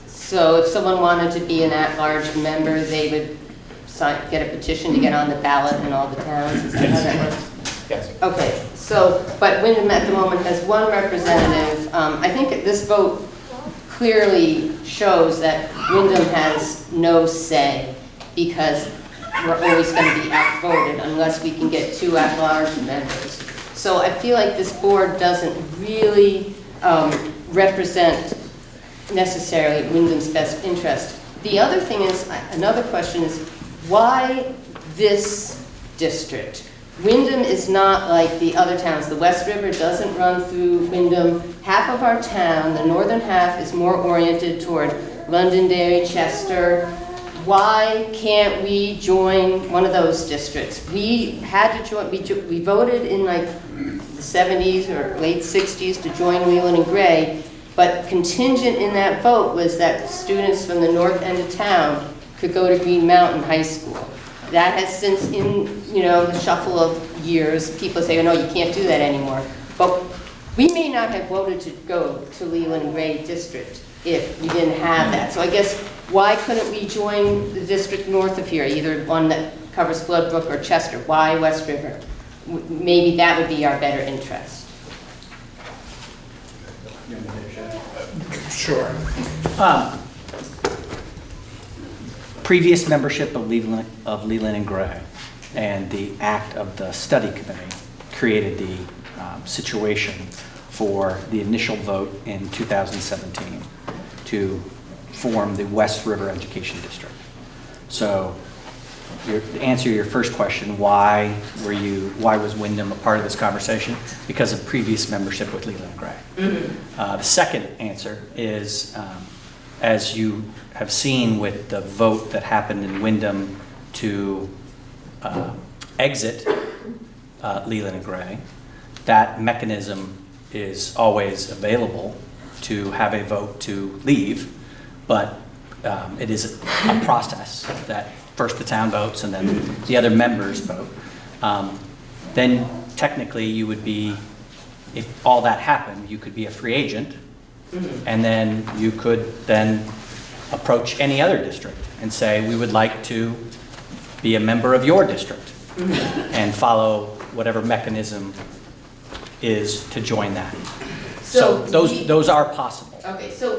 So if someone wanted to be an at-large member, they would get a petition to get on the ballot in all the towns? Is that how that works? Yes. Okay, so, but Wyndham at the moment has 1 representative. I think this vote clearly shows that Wyndham has no say because we're always going to be outvoted unless we can get 2 at-large members. So I feel like this board doesn't really represent necessarily Wyndham's best interest. The other thing is, another question is, why this district? Wyndham is not like the other towns. The West River doesn't run through Wyndham. Half of our town, the northern half, is more oriented toward Londonderry, Chester. Why can't we join one of those districts? We had to join, we voted in like the 70s or late 60s to join Leland and Gray, but contingent in that vote was that students from the north end of town could go to Green Mountain High School. That has since, in the shuffle of years, people say, oh no, you can't do that anymore. But we may not have voted to go to Leland and Gray district if we didn't have that. So I guess, why couldn't we join the district north of here, either one that covers Floodbrook or Chester? Why West River? Maybe that would be our better interest. Sure. Previous membership of Leland and Gray and the act of the study committee created the situation for the initial vote in 2017 to form the West River Education District. So to answer your first question, why was Wyndham a part of this conversation? Because of previous membership with Leland and Gray. The second answer is, as you have seen with the vote that happened in Wyndham to exit Leland and Gray, that mechanism is always available to have a vote to leave, but it is a process that first the town votes and then the other members vote. Then technically you would be, if all that happened, you could be a free agent, and then you could then approach any other district and say, we would like to be a member of your district, and follow whatever mechanism is to join that. So those are possible. Okay, so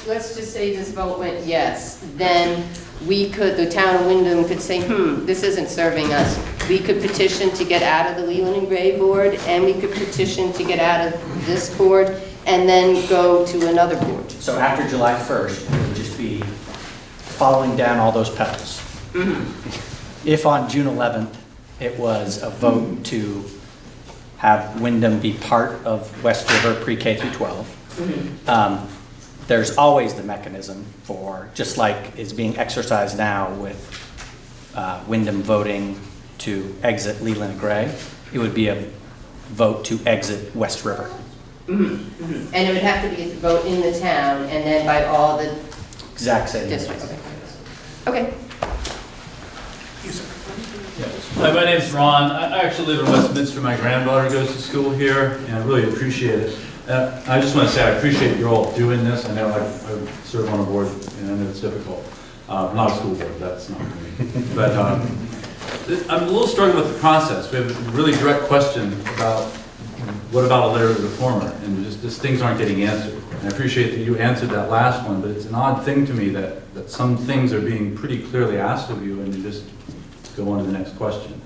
let's just say this vote went yes, then the town of Wyndham could say, this isn't serving us. We could petition to get out of the Leland and Gray board, and we could petition to get out of this board, and then go to another board. So after July 1st, it would just be following down all those petals. If on June 11th, it was a vote to have Wyndham be part of West River pre-K through 12, there's always the mechanism for, just like is being exercised now with Wyndham voting to exit Leland and Gray, it would be a vote to exit West River. And it would have to be a vote in the town, and then by all the exact same districts. Okay. Hi, my name's Ron. I actually live in Westminster. My granddaughter goes to school here, and I really appreciate it. I just want to say I appreciate you all doing this. I know I serve on a board, and I know it's difficult. Not a school board, that's not me. But I'm a little struggling with the process. We have a really direct question about what about a letter to the former, and just things aren't getting answered. And I appreciate that you answered that last one, but it's an odd thing to me that some things are being pretty clearly asked of you, and you just go on to the next question.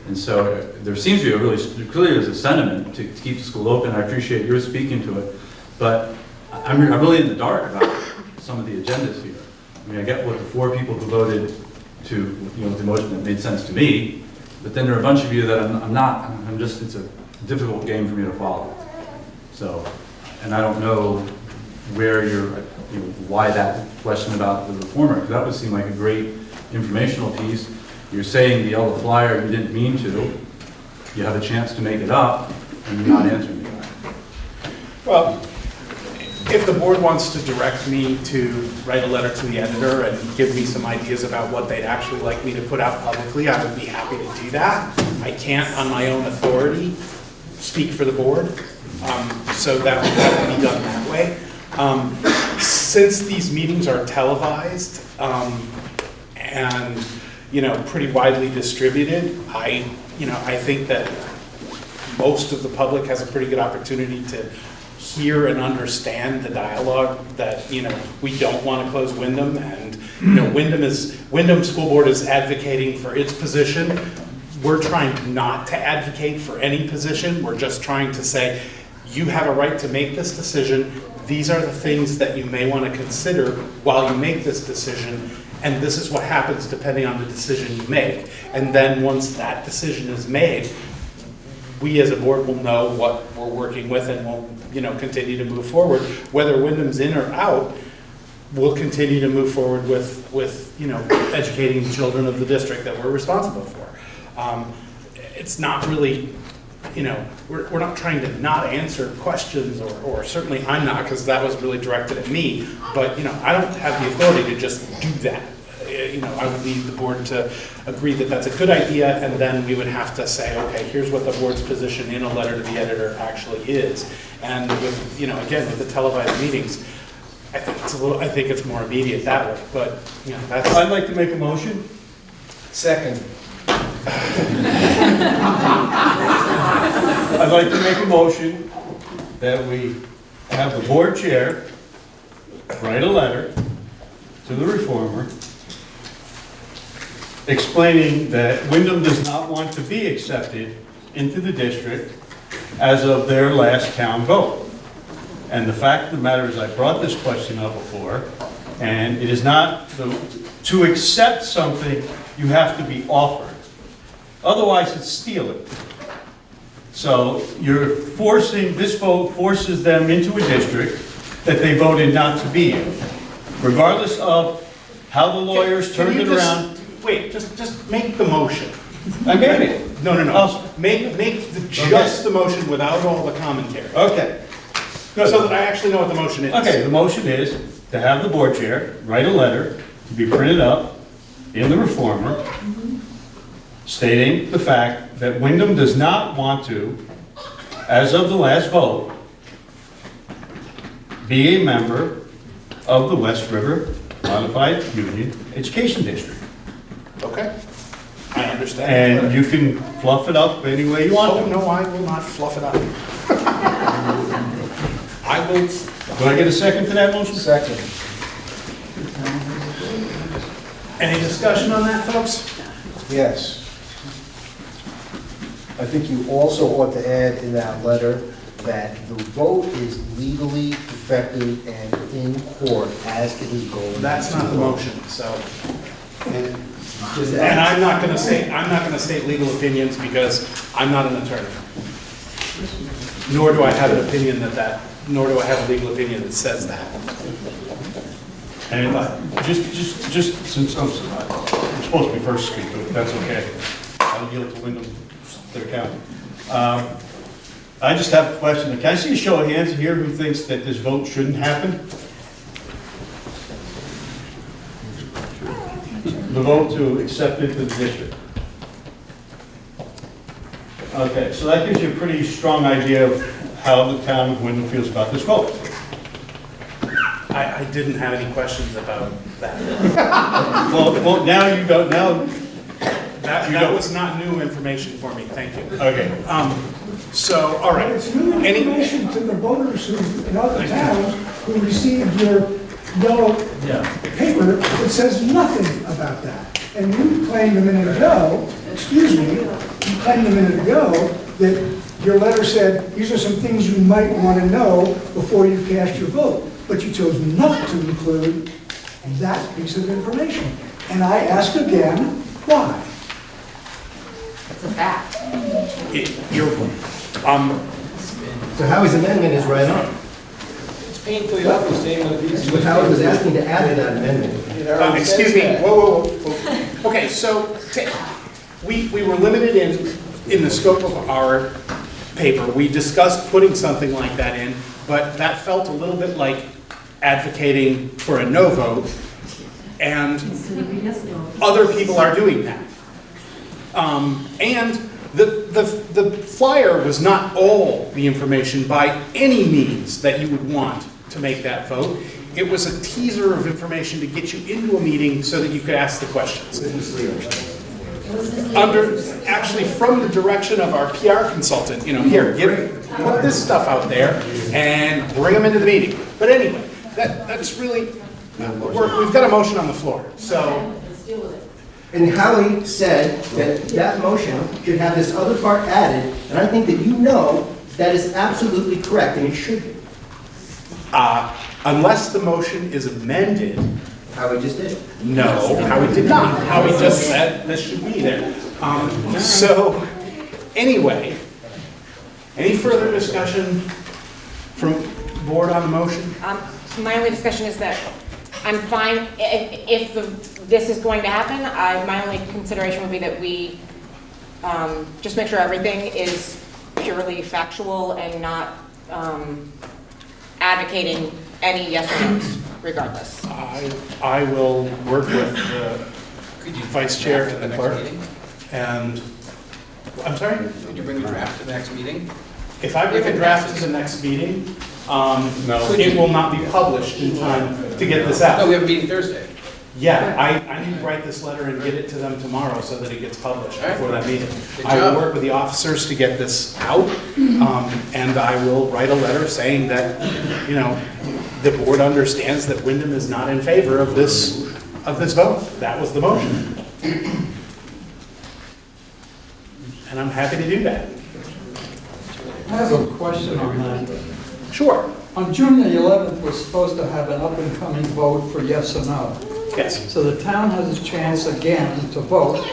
And so there seems to be clearly there's a sentiment to keep the school open. I appreciate your speaking to it, but I'm really in the dark about some of the agendas here. I mean, I get what the 4 people who voted to, the motion that made sense to me, but then there are a bunch of you that it's a difficult game for me to follow. So, and I don't know where why that question about the reformer, because that would seem like a great informational piece. You're saying the yellow flyer you didn't mean to. You have a chance to make it up, and you're not answering me. Well, if the board wants to direct me to write a letter to the editor and give me some ideas about what they'd actually like me to put out publicly, I would be happy to do that. I can't, on my own authority, speak for the board, so that would have to be done that way. Since these meetings are televised and pretty widely distributed, I think that most of the public has a pretty good opportunity to hear and understand the dialogue that, we don't want to close Wyndham, and, Wyndham School Board is advocating for its position. We're trying not to advocate for any position. We're just trying to say, you have a right to make this decision. These are the things that you may want to consider while you make this decision. And this is what happens depending on the decision you make. And then once that decision is made, we as a board will know what we're working with, and we'll continue to move forward. Whether Wyndham's in or out, we'll continue to move forward with educating the children of the district that we're responsible for. It's not really, we're not trying to not answer questions, or certainly I'm not, because that was really directed at me. But I don't have the authority to just do that. I would need the board to agree that that's a good idea, and then we would have to say, okay, here's what the board's position in a letter to the editor actually is. And with, again, with the televised meetings, I think it's more immediate that way. But that's. I'd like to make a motion. Second. I'd like to make a motion that we have the board chair write a letter to the reformer explaining that Wyndham does not want to be accepted into the district as of their last town vote. And the fact of the matter is, I brought this question up before, And it is not, to accept something, you have to be offered. Otherwise, it's stealing. So you're forcing, this vote forces them into a district that they voted not to be in. Regardless of how the lawyers turned it around. Wait, just make the motion. I made it. No. Make just the motion without all the commentary. Okay. Good. So that I actually know what the motion is. Okay, the motion is to have the board chair write a letter to be printed up in the Reformer stating the fact that Wyndham does not want to, as of the last vote, be a member of the West River Modified Union Education District. Okay, I understand. And you can fluff it up any way you want. Oh, no, I will not fluff it up. I will. Do I get a second to that motion? Second. Any discussion on that, folks? Yes. I think you also ought to add in that letter that the vote is legally effective and in court as it is going. That's not the motion, so. And And I'm not going to state legal opinions because I'm not an attorney. Nor do I have an opinion nor do I have a legal opinion that says that. And just since I'm supposed to be first speaker, but that's okay. I'll yield to Wyndham, their county. I just have a question. Can I see a show of hands here who thinks that this vote shouldn't happen? The vote to accept it to the district. Okay, so that gives you a pretty strong idea of how the town of Wyndham feels about this vote. I didn't have any questions about that. Well, now you don't, now. That was not new information for me, thank you. Okay. So, all right. It's new information to the voters who, in other towns who received your yellow paper that says nothing about that. And you claimed a minute ago, excuse me, you claimed a minute ago that your letter said, these are some things you might want to know before you cast your vote. But you chose not to include that piece of information. And I ask again, why? It's a fact. So Howie's amendment is right on. It's painfully obvious, stating what these. What Howard was asking to add to that amendment. Excuse me, whoa. Okay, so we were limited in the scope of our paper. We discussed putting something like that in, but that felt a little bit like advocating for a no vote, and other people are doing that. And the flyer was not all the information by any means that you would want to make that vote. It was a teaser of information to get you into a meeting so that you could ask the questions. Actually, from the direction of our PR consultant, here, put this stuff out there and bring them into the meeting. But anyway, that's really, we've got a motion on the floor, so. And Howie said that that motion should have this other part added, and I think that that is absolutely correct, and it should be. Unless the motion is amended. Howie just did. No, Howie did not. Howie just said this should be there. So, anyway, any further discussion from the board on the motion? My only discussion is that I'm fine, if this is going to happen, my only consideration would be that we just make sure everything is purely factual and not advocating any yes or no's regardless. I will work with the vice chair and the clerk. And, I'm sorry? Could you bring a draft to the next meeting? If I bring a draft to the next meeting, it will not be published in time to get this out. No, we have a meeting Thursday. Yeah, I need to write this letter and get it to them tomorrow so that it gets published before that meeting. Good I will job. work with the officers to get this out, and I will write a letter saying that, the board understands that Wyndham is not in favor of this vote. That was the motion. And I'm happy to do that. I have a question on that. Sure. On June the 11th, we're supposed to have an up-and-coming vote for yes or no. Yes. So the town has a chance again to vote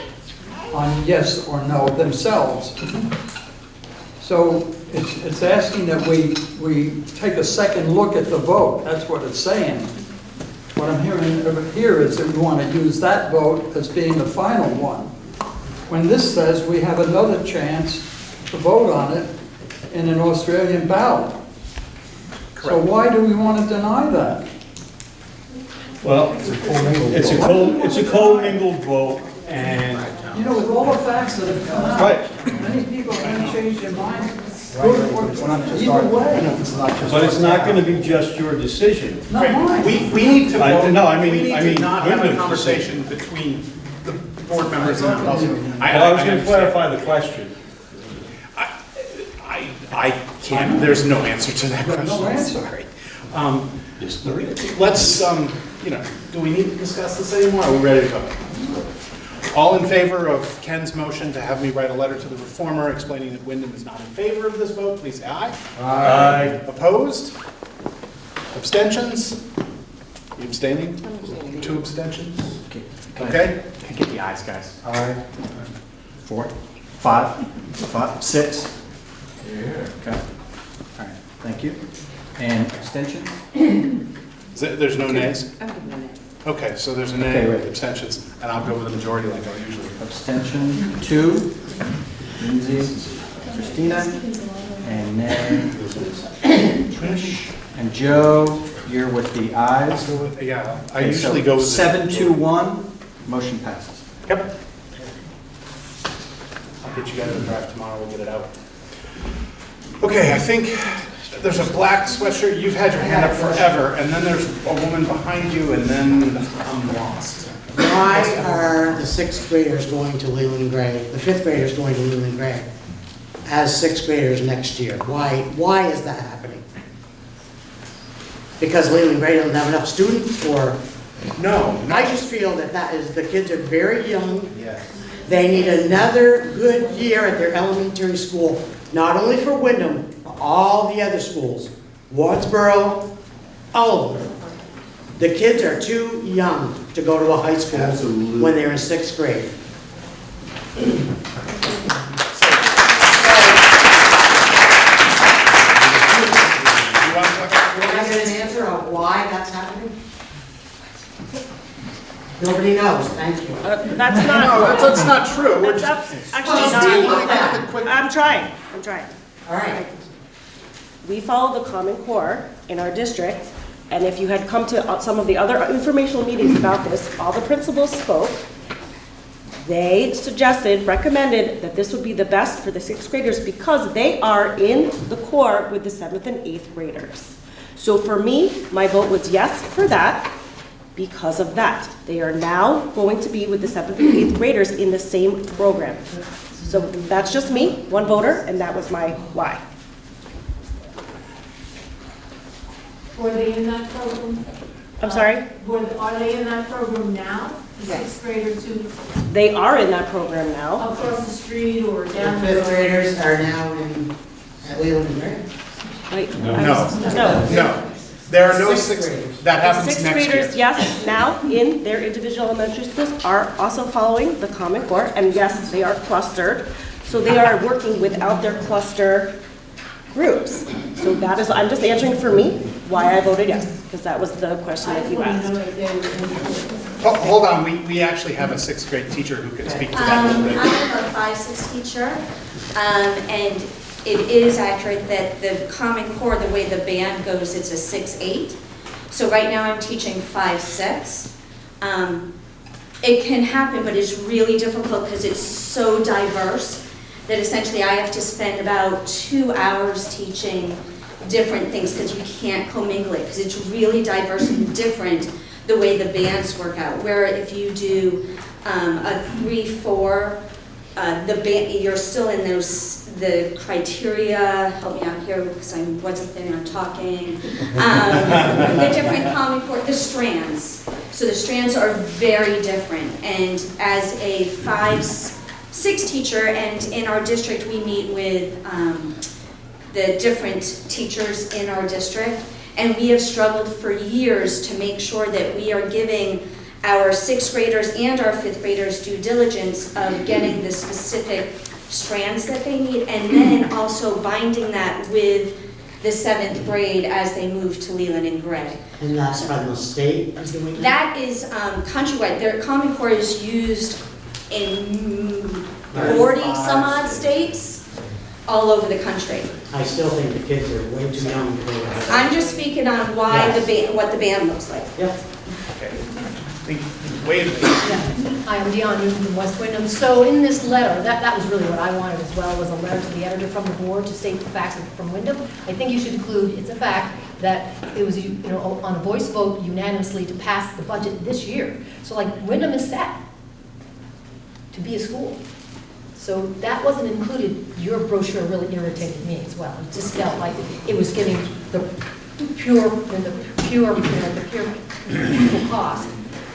on yes or no themselves. So it's asking that we take a second look at the vote. That's what it's saying. What I'm hearing over here is that we want to use that vote as being the final one. When this says we have another chance to vote on it in an Australian ballot. So why do we want to deny that? Well, it's a co-mingled vote, and... You know, with all the facts that have come out, Right. many people have changed their minds. Either way. But it's not going to be just your decision. Not mine. We need to vote. No, I mean, We need to not have a Wyndham's conversation between the board members and the public. I was going to clarify the question. I can't, there's no answer to that question. No answer. Sorry. Let's, do we need to discuss this anymore? Are we ready to go? All in favor of Ken's motion to have me write a letter to the reformer explaining that Wyndham is not in favor of this vote, please say aye. Aye. Opposed? Abstentions? You abstaining? 2 abstentions? Okay? Can I get the ayes, guys? Aye. 4, 5, 6. Okay. All right, thank you. And abstentions? There's no nays? I'm good with it. Okay, so there's a Okay, nay, right. abstentions, and I'll go with the majority like I usually do. Abstention, 2. Lindsay, Christina, and nay, Trish. And Joe, you're with the ayes. Yeah, I Okay, usually so go with... 7-2-1, motion passes. Yep. I'll get you guys a draft tomorrow, we'll get it out. Okay, I think there's a black sweatshirt, you've had your hand up forever, and then there's a woman behind you, and then I'm lost. Why are the 6th graders going to Leland Gray, the 5th graders going to Leland Gray as 6th graders next year? Why is that happening? Because Leland Gray doesn't have enough students, or? No. I just feel that the kids are very young. Yes. They need another good year at their elementary school, not only for Wyndham, but all the other schools. Wardsboro, all of them. The kids are too young to go to a high school when they're in 6th grade. Can I get an answer on why that's happening? Nobody knows, thank you. That's not. No, that's not true. We're That's actually Well, not. I'm trying. All right. We follow the Common Core in our district, and if you had come to some of the other informational meetings about this, all the principals spoke. They suggested, recommended that this would be the best for the 6th graders because they are in the core with the 7th and 8th graders. So for me, my vote was yes for that because of that. They are now going to be with the 7th and 8th graders in the same program. So that's just me, one voter, and that was my why. Were they in that program? I'm sorry? Are they in that program now? The Yes. 6th graders who They are in that program now. across the street or The down the 5th road? graders are now at Leland Gray. Wait, No. No. No. There are no 6th 6th graders. that happens 6th next year. graders, yes, now in their individual elementary schools are also following the Common Core, and yes, they are clustered. So they are working without their cluster groups. So that is, I'm just answering for me why I voted yes, because that was the question that you asked. Oh, hold on, we actually have a 6th grade teacher who can speak to that a little bit. I am a 5-6 teacher, and it is accurate that the Common Core, the way the band goes, it's a 6-8. So right now I'm teaching 5-6. It can happen, but it's really difficult because it's so diverse that essentially I have to spend about 2 hours teaching different things because you can't commingle it because it's really diverse and different the way the bands work out. Where if you do a 3-4, the band, you're still in the criteria, help me out here because I wasn't there, I'm talking, the different Common Core, the strands. So the strands are very different, and as a 5-6 teacher, and in our district we meet with the different teachers in our district. And we have struggled for years to make sure that we are giving our 6th graders and our 5th graders due diligence of getting the specific strands that they need, and then also binding that with the 7th grade as they move to Leland and Gray. And that's from the state is doing that? That is countrywide. Their Common Core is used in 40 some odd states all over the country. I still think the kids are way too young to go to that. I'm just speaking on why Yes. the what the band looks like. Yep. Wait a minute. Hi, I'm Dion Newton from West Wyndham. So in this letter, that was really what I wanted as well, was a letter to the editor from the board to state the facts from Wyndham. I think you should include, it's a fact, that it was, on a voice vote unanimously to pass the budget this year. So like, Wyndham is set to be a school. So that wasn't included. Your brochure really irritated me as well. It just felt like it was giving the pure cost.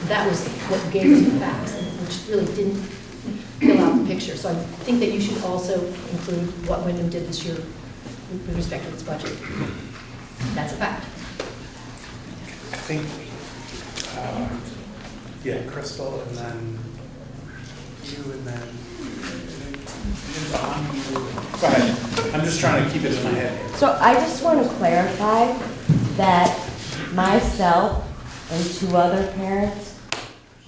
That was what gave us the facts, which really didn't fill out the picture. So I think that you should also include what Wyndham did this year with respect to its budget. That's a fact. I think, yeah, Crystal, and then you, and then Don, you. Go ahead. I'm just trying to keep it in my head. So I just want to clarify that myself and 2 other parents,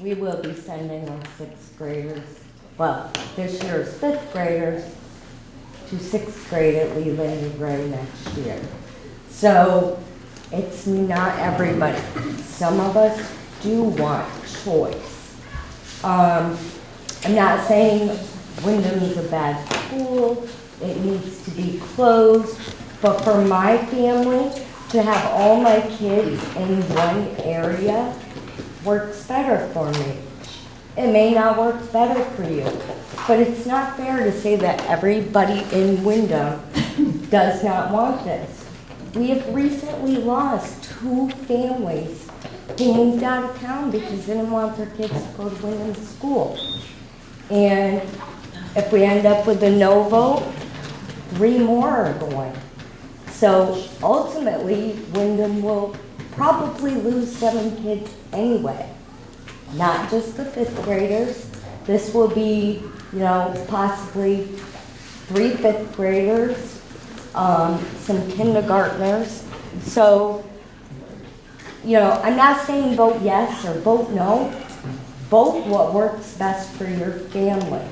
we will be sending our 6th graders, well, this year's 5th graders, to 6th grade at Leland and Gray next year. So it's not everybody. Some of us do want choice. I'm not saying Wyndham is a bad school, it needs to be closed, but for my family, to have all my kids in one area works better for me. It may not work better for you, but it's not fair to say that everybody in Wyndham does not want this. We have recently lost 2 families who moved out of town because they didn't want their kids to go to Wyndham school. And if we end up with a no vote, 3 more are going. So ultimately, Wyndham will probably lose 7 kids anyway. Not just the 5th graders. This will be, possibly 3 5th graders, some kindergartners. So, I'm not saying vote yes or vote no. Vote what works best for your family.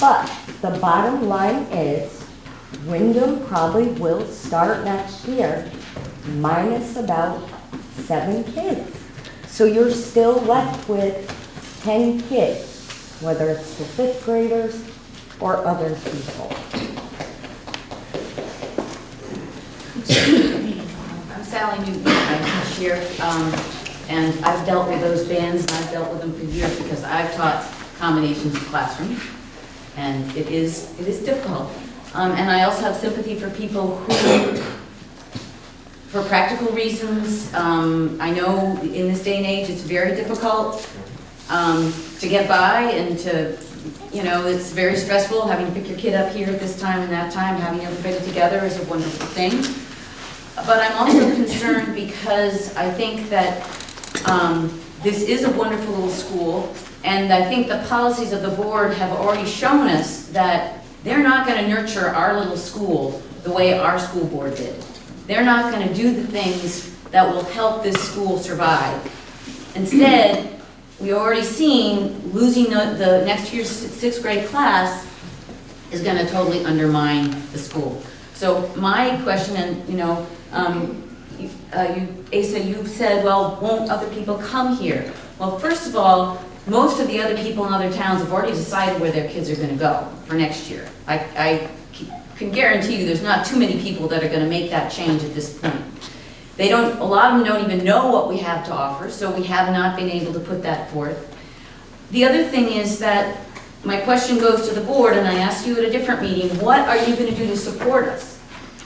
But the bottom line is, Wyndham probably will start next year, minus about 7 kids. So you're still left with 10 kids, whether it's the 5th graders or other people. I'm Sally Newton, I teach here, and I've dealt with those bands, and I've dealt with them for years because I've taught combinations of classrooms, and it is difficult. And I also have sympathy for people who, for practical reasons, I know in this day and age it's very difficult to get by and to, it's very stressful having to pick your kid up here at this time and that time. Having everybody together is a wonderful thing. But I'm also concerned because I think that this is a wonderful little school, and I think the policies of the board have already shown us that they're not going to nurture our little school the way our school board did. They're not going to do the things that will help this school survive. Instead, we already seen losing the next year's 6th grade class is going to totally undermine the school. So my question, and Asa, you said, well, won't other people come here? Well, first of all, most of the other people in other towns have already decided where their kids are going to go for next year. I can guarantee you there's not too many people that are going to make that change at this point. A lot of them don't even know what we have to offer, so we have not been able to put that forth. The other thing is that my question goes to the board, and I asked you at a different meeting, what are you going to do to support us?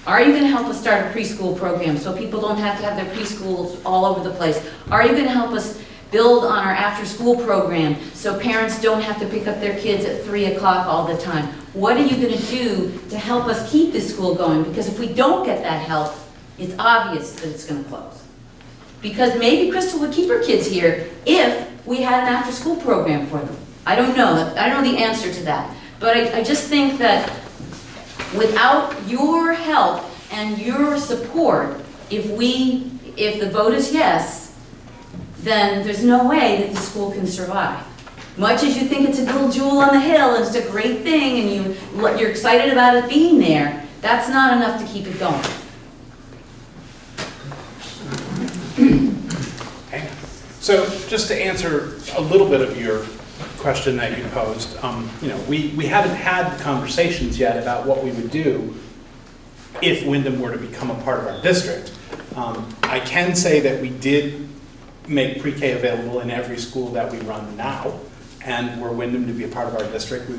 Are you going to help us start a preschool program so people don't have to have their preschools all over the place? Are you going to help us build on our after-school program so parents don't have to pick up their kids at 3 o'clock all the time? What are you going to do to help us keep this school going? Because if we don't get that help, it's obvious that it's going to close. Because maybe Crystal would keep her kids here if we had an after-school program for them. I don't know. I don't know the answer to that. But I just think that without your help and your support, if the vote is yes, then there's no way that the school can survive. Much as you think it's a little jewel on the hill and it's a great thing and you're excited about it being there, that's not enough to keep it going. Okay. So just to answer a little bit of your question that you posed, we haven't had conversations yet about what we would do if Wyndham were to become a part of our district. I can say that we did make pre-K available in every school that we run now, and were Wyndham to be a part of our district,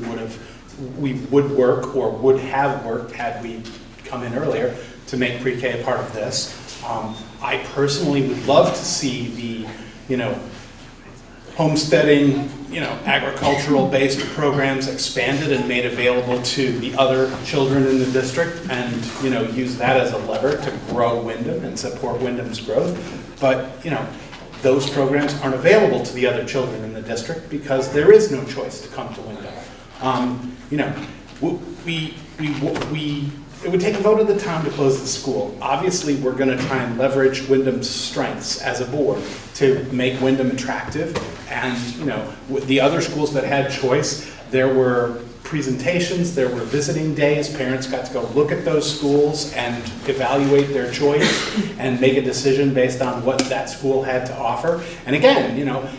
we would work or would have worked had we come in earlier to make pre-K a part of this. I personally would love to see the, homesteading, agricultural-based programs expanded and made available to the other children in the district, and use that as a lever to grow Wyndham and support Wyndham's growth. But those programs aren't available to the other children in the district because there is no choice to come to Wyndham. It would take a vote of the town to close the school. Obviously, we're going to try and leverage Wyndham's strengths as a board to make Wyndham attractive. And the other schools that had choice, there were presentations, there were visiting days. Parents got to go look at those schools and evaluate their choice and make a decision based on what that school had to offer. And again,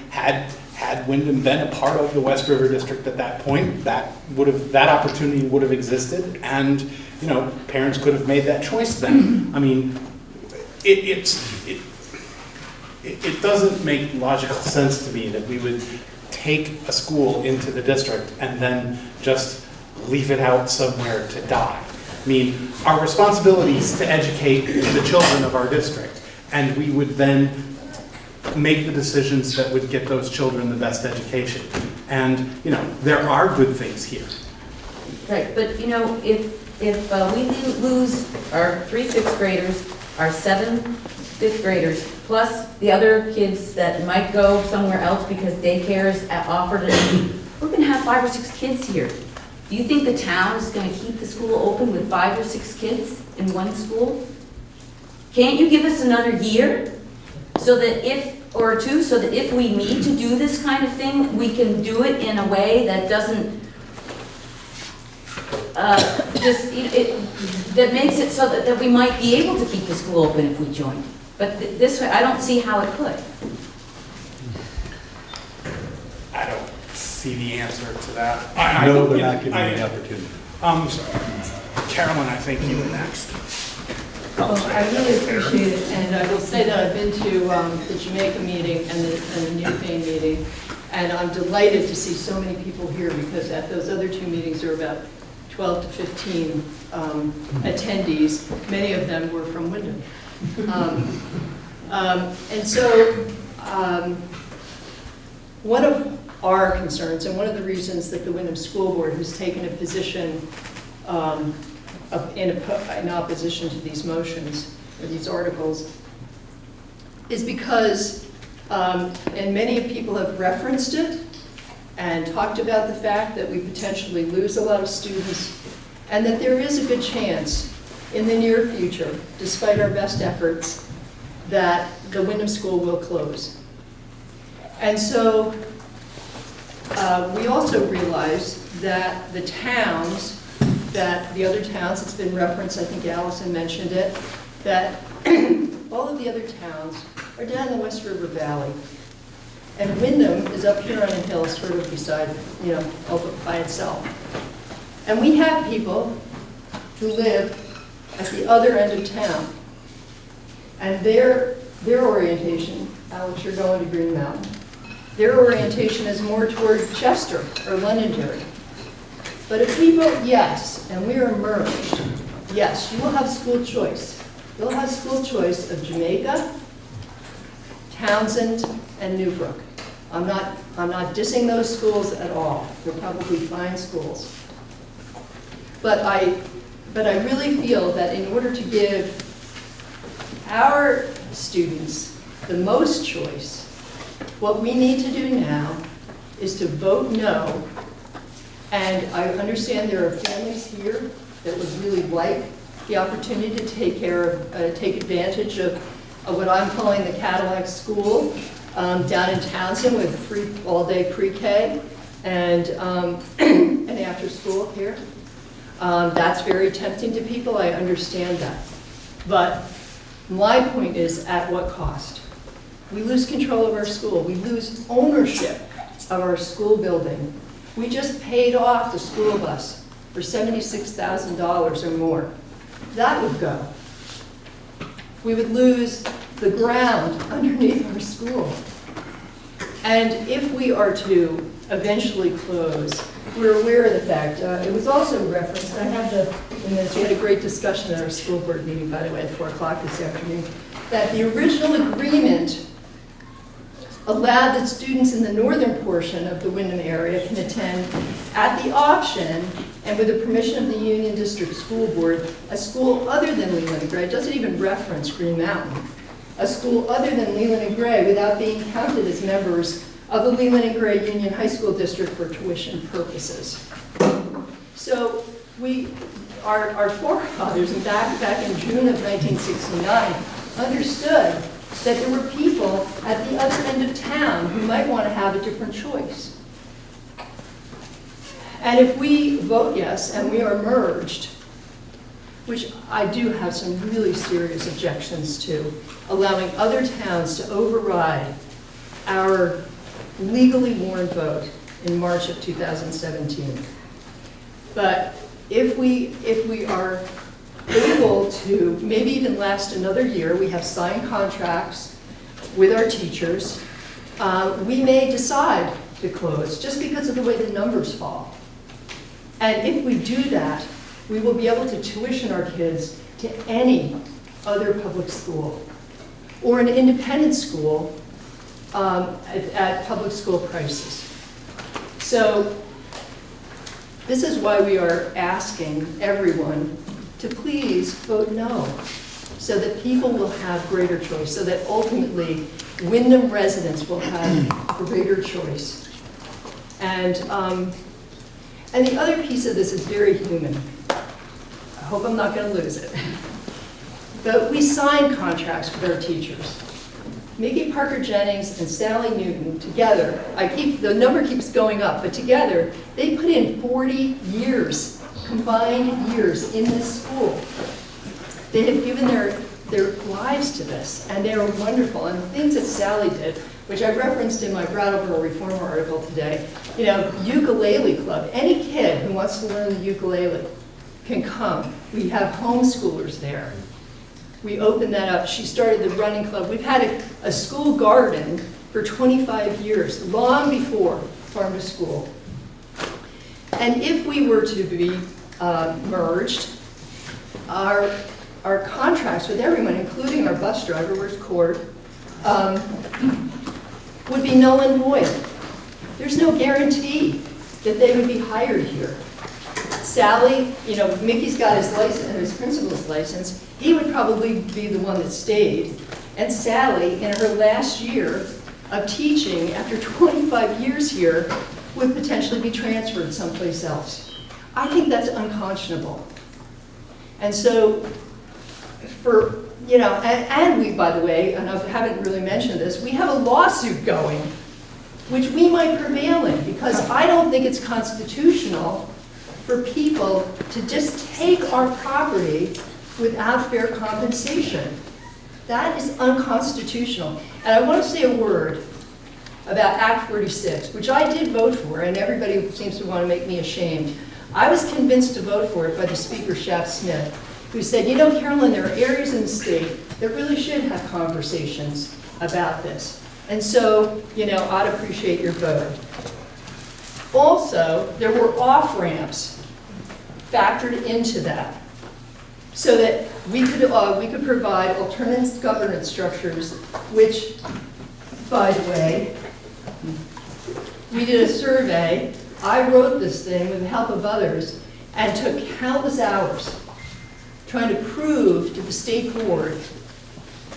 had Wyndham been a part of the West River District at that point, that opportunity would have existed, and parents could have made that choice then. I mean, it doesn't make logical sense to me that we would take a school into the district and then just leave it out somewhere to die. I mean, our responsibility is to educate the children of our district, and we would then make the decisions that would get those children the best education. And, there are good things here. Right, but if we lose our 3 6th graders, our 7 5th graders, plus the other kids that might go somewhere else because daycare is offered, we're going to have 5 or 6 kids here. Do you think the town is going to keep the school open with 5 or 6 kids in one school? Can't you give us another year so that if we need to do this kind of thing, we can do it in a way that doesn't that makes it so that we might be able to keep the school open if we join. But this way, I don't see how it could. I don't see the answer to that. No, they're not giving you the opportunity. Carolyn, I think you were next. I really appreciate it, and I will say that I've been to the Jamaica meeting and the Newfane meeting, and I'm delighted to see so many people here, because at those other 2 meetings there were about 12 to 15 attendees. Many of them were from Wyndham. And so one of our concerns, and one of the reasons that the Wyndham School Board has taken a position in opposition to these motions, or these articles, is because, and many people have referenced it, and talked about the fact that we potentially lose a lot of students, and that there is a good chance in the near future, despite our best efforts, that the Wyndham School will close. And so we also realize that the towns, that the other towns, it's been referenced, I think Allison mentioned it, that all of the other towns are down in the West River Valley. And Wyndham is up here on a hill, sort of beside, over by itself. And we have people who live at the other end of town. And their orientation, Alex, you're going to Green Mountain, their orientation is more toward Chester or Londonderry. But if we vote yes, and we are merged, yes, you will have school choice. You'll have school choice of Jamaica, Townsend, and Newbrook. I'm not dissing those schools at all. They're probably fine schools. But I really feel that in order to give our students the most choice, what we need to do now is to vote no. And I understand there are families here that would really like the opportunity to take advantage of what I'm calling the Cadillac School down in Townsend with free all-day pre-K and after school here. That's very tempting to people, I understand that. But my point is, at what cost? We lose control of our school. We lose ownership of our school building. We just paid off the school bus for $76,000 or more. That would go. We would lose the ground underneath our school. And if we are to eventually close, we're aware of the fact, it was also referenced, I have the minutes, we had a great discussion at our school board meeting, by the way, at 4 o'clock this afternoon, that the original agreement allowed that students in the northern portion of the Windham area can attend at the option and with the permission of the Union District School Board, a school other than Leland and Gray. It doesn't even reference Green Mountain. A school other than Leland and Gray without being counted as members of the Leland and Gray Union High School District for tuition purposes. So our forefathers, back in June of 1969, understood that there were people at the other end of town who might want to have a different choice. And if we vote yes and we are merged, which I do have some really serious objections to, allowing other towns to override our legally warned vote in March of 2017. But if we are able to maybe even last another year, we have signed contracts with our teachers, we may decide to close just because of the way the numbers fall. And if we do that, we will be able to tuition our kids to any other public school or an independent school at public school prices. So this is why we are asking everyone to please vote no, so that people will have greater choice, so that ultimately Windham residents will have greater choice. And the other piece of this is very human. I hope I'm not going to lose it. But we sign contracts with our teachers. Mickey Parker Jennings and Sally Newton together, the number keeps going up, but together they put in 40 years, combined years in this school. They have given their lives to this, and they are wonderful. And the things that Sally did, which I referenced in my Brattleboro Reformer article today, ukulele club. Any kid who wants to learn the ukulele can come. We have homeschoolers there. We opened that up. She started the running club. We've had a school garden for 25 years, long before Farm to School. And if we were to be merged, our contracts with everyone, including our bus driver, where's Cord, would be null and void. There's no guarantee that they would be hired here. Sally, Mickey's got his license, his principal's license. He would probably be the one that stayed. And Sally, in her last year of teaching, after 25 years here, would potentially be transferred someplace else. I think that's unconscionable. And so, and we, by the way, and I haven't really mentioned this, we have a lawsuit going, which we might prevail in, because I don't think it's constitutional for people to just take our property without fair compensation. That is unconstitutional. And I want to say a word about Act 46, which I did vote for, and everybody seems to want to make me ashamed. I was convinced to vote for it by the Speaker, Shap Smith, who said, Carolyn, there are areas in the state that really should have conversations about this. And so, I'd appreciate your vote. Also, there were off-ramps factored into that, so that we could provide alternative governance structures, which, by the way, we did a survey. I wrote this thing with the help of others, and took countless hours trying to prove to the state board,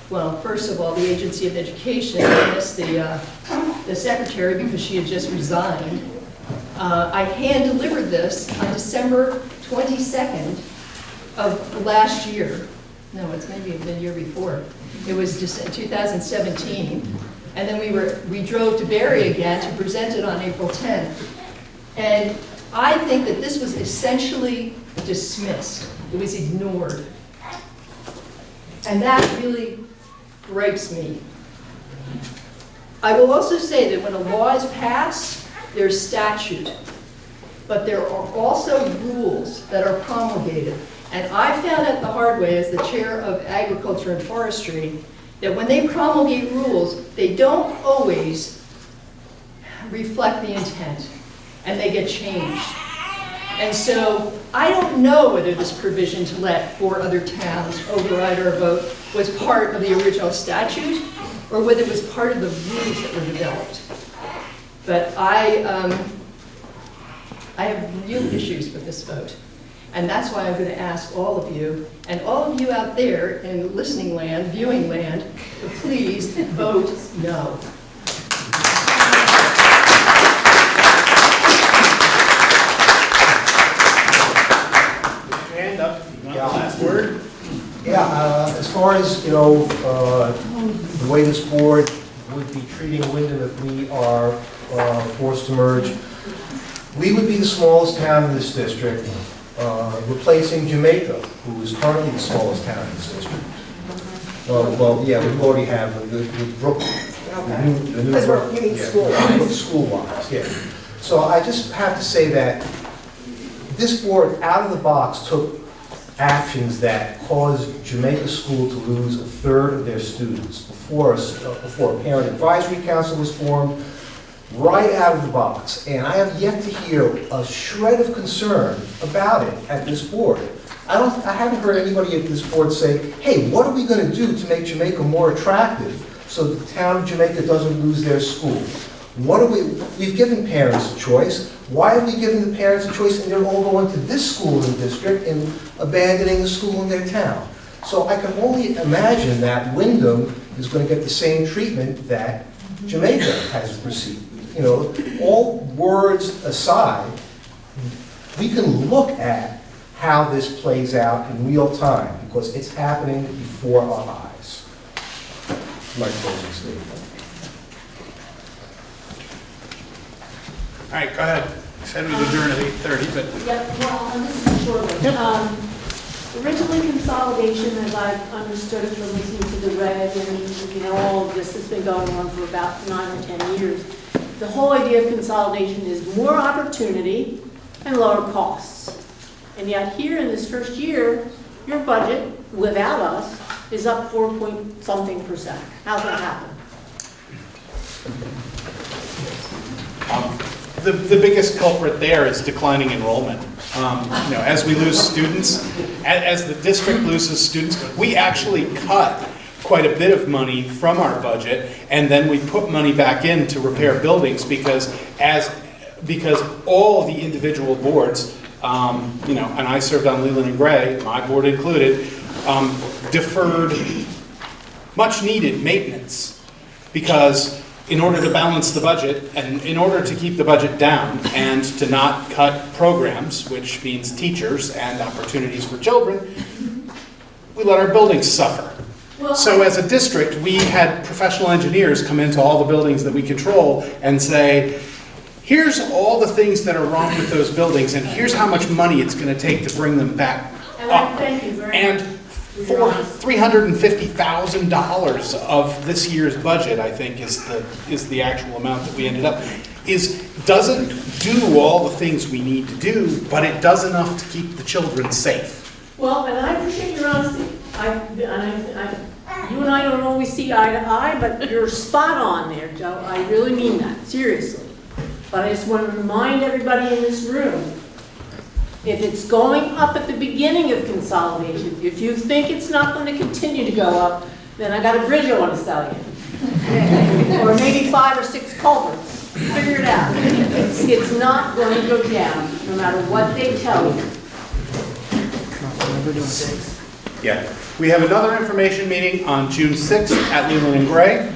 well, first of all, the Agency of Education, I guess the secretary, because she had just resigned. I hand-delivered this on December 22nd of last year. No, it's maybe the year before. It was just 2017. And then we drove to Barry again to present it on April 10th. And I think that this was essentially dismissed. It was ignored. And that really gripes me. I will also say that when a law is passed, there's statute. But there are also rules that are promulgated. And I found out the hard way as the chair of Agriculture and Forestry that when they promulgate rules, they don't always reflect the intent, and they get changed. And so I don't know whether this provision to let 4 other towns override our vote was part of the original statute or whether it was part of the rules that were developed. But I have real issues with this vote. And that's why I'm going to ask all of you, and all of you out there in listening land, viewing land, to please vote no. Hand up. You want the last word? Yeah, as far as, the way this board would be treating Wyndham if we are forced to merge, we would be the smallest town in this district, replacing Jamaica, who is currently the smallest town in this district. Well, yeah, we already have the Brooklyn. Because you mean school-wise. School-wise, yeah. So I just have to say that this board, out of the box, took actions that caused Jamaica School to lose 1/3 of their students before a parent advisory council was formed, right out of the box. And I have yet to hear a shred of concern about it at this board. I haven't heard anybody at this board say, hey, what are we going to do to make Jamaica more attractive so the town of Jamaica doesn't lose their school? We've given parents a choice. Why have we given the parents a choice and they're all going to this school in the district and abandoning the school in their town? So I can only imagine that Wyndham is going to get the same treatment that Jamaica has received. All words aside, we can look at how this plays out in real time because it's happening before our eyes. My closing statement. All right, go ahead. I said we'd adjourn at 8:30, but... Yep, well, this is a short one. Originally, consolidation, as I've understood it from listening to the WRED and all of this has been going on for about 9 or 10 years. The whole idea of consolidation is more opportunity and lower costs. And yet here in this first year, your budget, without us, is up 4-point-something%. How's that happen? The biggest culprit there is declining enrollment. As we lose students, as the district loses students, we actually cut quite a bit of money from our budget, and then we put money back in to repair buildings because all the individual boards, and I served on Leland and Gray, my board included, deferred much needed maintenance because in order to balance the budget and in order to keep the budget down and to not cut programs, which means teachers and opportunities for children, we let our buildings suffer. So as a district, we had professional engineers come into all the buildings that we control and say, here's all the things that are wrong with those buildings and here's how much money it's going to take to bring them back up. Thank you very much. And for $350,000 of this year's budget, I think is the actual amount that we ended up, doesn't do all the things we need to do, but it does enough to keep the children safe. Well, and I appreciate your honesty. You and I don't always see eye to eye, but you're spot on there, Joe. I really mean that, seriously. But I just want to remind everybody in this room, if it's going up at the beginning of consolidation, if you think it's not going to continue to go up, then I got a bridge I want to sell you. Or maybe 5 or 6 culverts. Figure it out. It's not going to go down, no matter what they tell you. we're doing 6. Yeah. We have another information meeting on June 6th at Leland and Gray.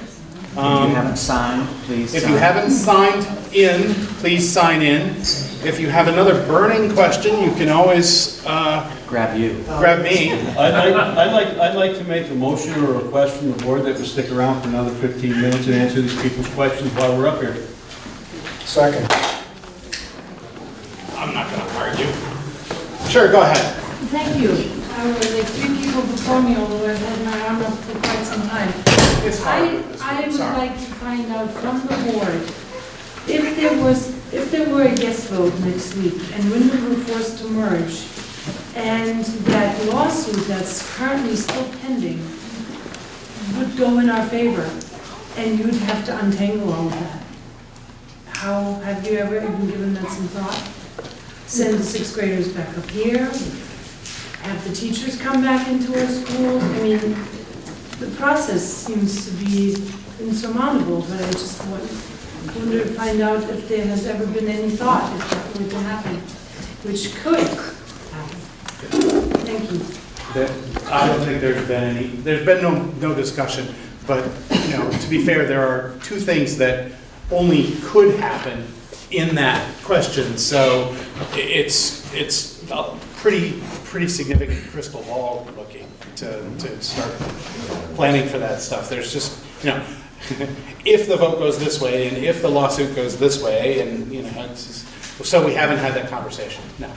If you haven't signed, please If sign. you haven't signed in, please sign in. If you have another burning question, you can always grab you. Grab me. I'd like to make a motion or a request from the board that we stick around for another 15 minutes and answer these people's questions while we're up here. Second. I'm not going to argue. Sure, go ahead. Thank you. I was like 3 people before me, although I've had my arm up for quite some time. I would like to find out from the board, if there were a yes vote next week and Wyndham were forced to merge, and that lawsuit that's currently still pending would go in our favor, and you'd have to untangle all of that. Have you ever even given that some thought? Send the 6th graders back up here, have the teachers come back into our schools. I mean, the process seems to be insurmountable, but I just wonder to find out if there has ever been any thought if that were to happen, which could happen. Thank you. I don't think there's been no discussion, but, you know, to be fair, there are 2 things that only could happen in that question, so it's a pretty significant crystal ball looking to start planning for that stuff. There's just, you know, if the vote goes this way and if the lawsuit goes this way, and, you know, it's just, so we haven't had that conversation. No.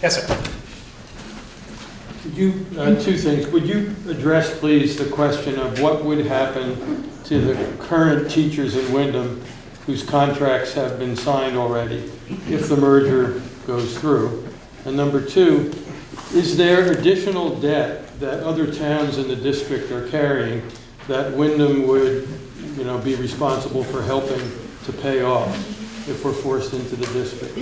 Yes, sir. Could you, 2 things. Would you address, please, the question of what would happen to the current teachers in Wyndham whose contracts have been signed already if the merger goes through? And number 2, is there additional debt that other towns in the district are carrying that Wyndham would, you know, be responsible for helping to pay off if we're forced into the district?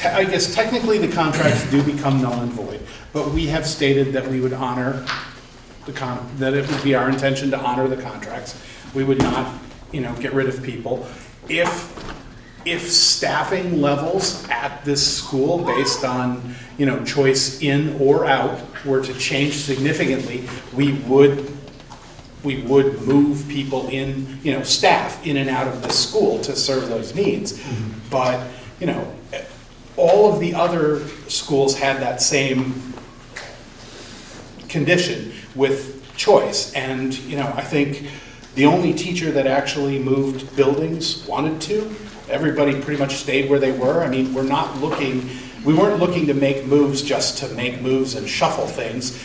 I guess technically the contracts do become null and void, but we have stated that we would honor that it would be our intention to honor the contracts. We would not, you know, get rid of people. If staffing levels at this school based on, you know, choice in or out were to change significantly, we would move people in, you know, staff in and out of the school to serve those needs. But, you know, all of the other schools had that same condition with choice. And, you know, I think the only teacher that actually moved buildings wanted to. Everybody pretty much stayed where they were. I mean, we weren't looking to make moves just to make moves and shuffle things.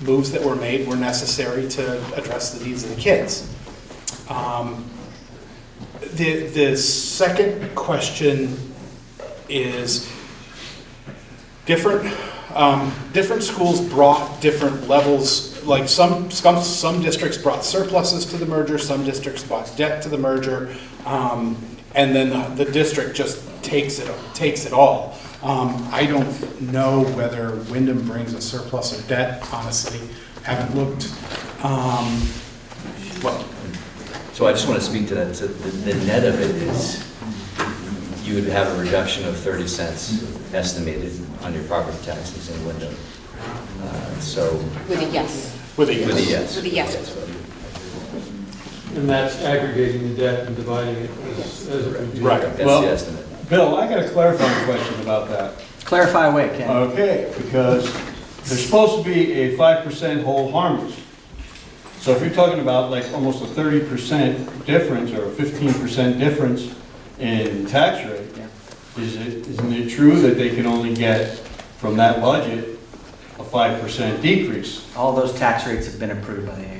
Moves that were made were necessary to address the needs of the kids. The second question is different schools brought different levels. Like some districts brought surpluses to the merger, some districts brought debt to the merger, and then the district just takes it all. I don't know whether Wyndham brings a surplus of debt, honestly. Haven't looked. So I just want to speak to that. So the net of it is you would have a reduction of 30 cents estimated on your property taxes in Wyndham. With a yes. With a yes. With a yes. With a yes. And that's aggregating the debt and dividing it as it would be. Right. That's Well, the estimate. Bill, I got a clarifying question about that. Clarify away, Ken. Okay, because there's supposed to be a 5% hold harmless. So if you're talking about like almost a 30% difference or a 15% difference in tax rate, isn't it true that they can only get from that budget a 5% decrease? All those tax rates have been approved by the AOE.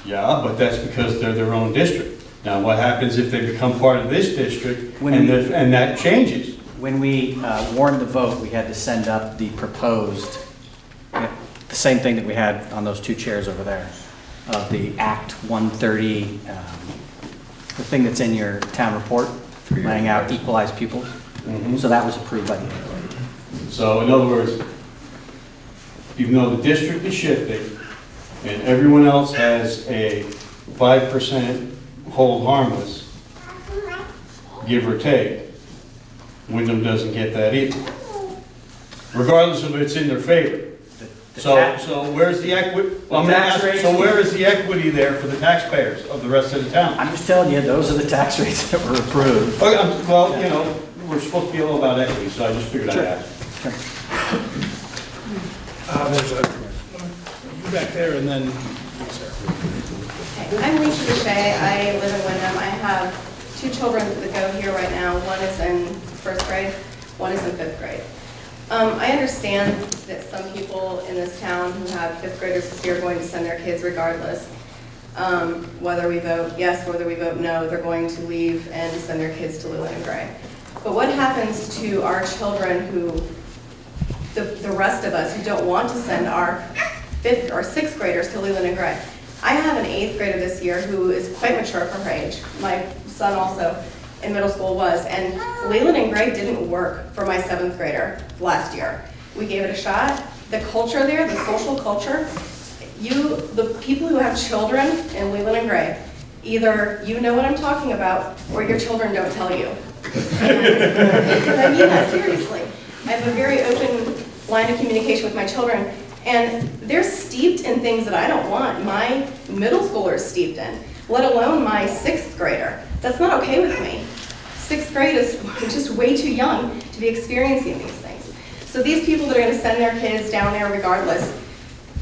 Yeah, but that's because they're their own district. Now, what happens if they become part of this district and that changes? When we warned the vote, we had to send up the proposed, the same thing that we had on those 2 chairs over there, of the Act 130, the thing that's in your town report, laying out equalized pupils. So that was approved by the AOE. So in other words, even though the district is shifting and everyone else has a 5% hold harmless, give or take. Wyndham doesn't get that either, regardless of if it's in their favor. So where's the equity? So where is the equity there for the taxpayers of the rest of the town? I'm just telling you, those are the tax rates that were approved. Okay, well, you know, we're supposed to be all about equity, so I just figured I'd ask. There's a, back there, and then, sir. I'm Lisa Deshay. I live in Wyndham. I have 2 children that go here right now. One is in 1st grade, one is in 5th grade. I understand that some people in this town who have 5th graders this year are going to send their kids regardless. Whether we vote yes, whether we vote no, they're going to leave and send their kids to Leland and Gray. But what happens to our children who, the rest of us who don't want to send our 5th or 6th graders to Leland and Gray? I have an 8th grader this year who is quite mature for her age. My son also in middle school was, and Leland and Gray didn't work for my 7th grader last year. We gave it a shot. The culture there, the social culture, the people who have children in Leland and Gray, either you know what I'm talking about or your children don't tell you. And I mean that seriously. I have a very open line of communication with my children, and they're steeped in things that I don't want my middle schooler is steeped in, let alone my 6th grader. That's not okay with me. 6th grade is just way too young to be experiencing these things. So these people that are going to send their kids down there regardless,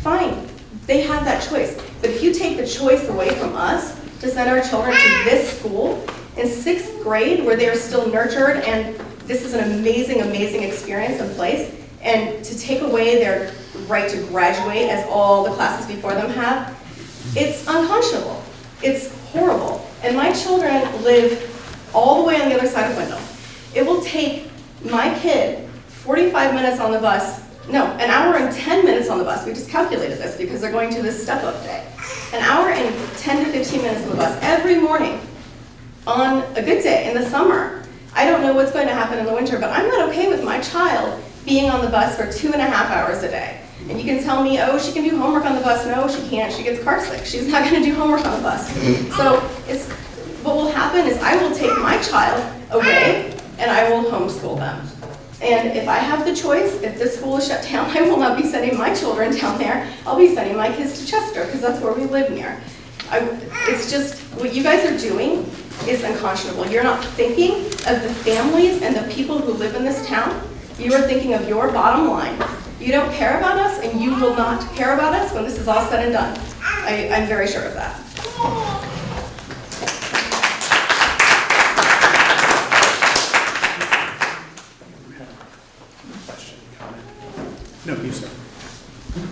fine, they have that choice. But if you take the choice away from us to send our children to this school in 6th grade where they're still nurtured and this is an amazing, amazing experience and place, and to take away their right to graduate as all the classes before them have, it's unconscionable. It's horrible. And my children live all the way on the other side of Wyndham. It will take my kid 45 minutes on the bus, no, an hour and 10 minutes on the bus. We just calculated this because they're going to this step-up day. An hour and 10 to 15 minutes on the bus every morning on a good day in the summer. I don't know what's going to happen in the winter, but I'm not okay with my child being on the bus for 2.5 hours a day. And you can tell me, oh, she can do homework on the bus. No, she can't. She gets car sick. She's not going to do homework on the bus. So what will happen is I will take my child away and I will homeschool them. And if I have the choice, if this school is shut down, I will not be sending my children down there. I'll be sending my kids to Chester because that's where we live near. It's just, what you guys are doing is unconscionable. You're not thinking of the families and the people who live in this town. You are thinking of your bottom line. You don't care about us, and you will not care about us when this is all said and done. I'm very sure of that. Question, comment? No, you, sir.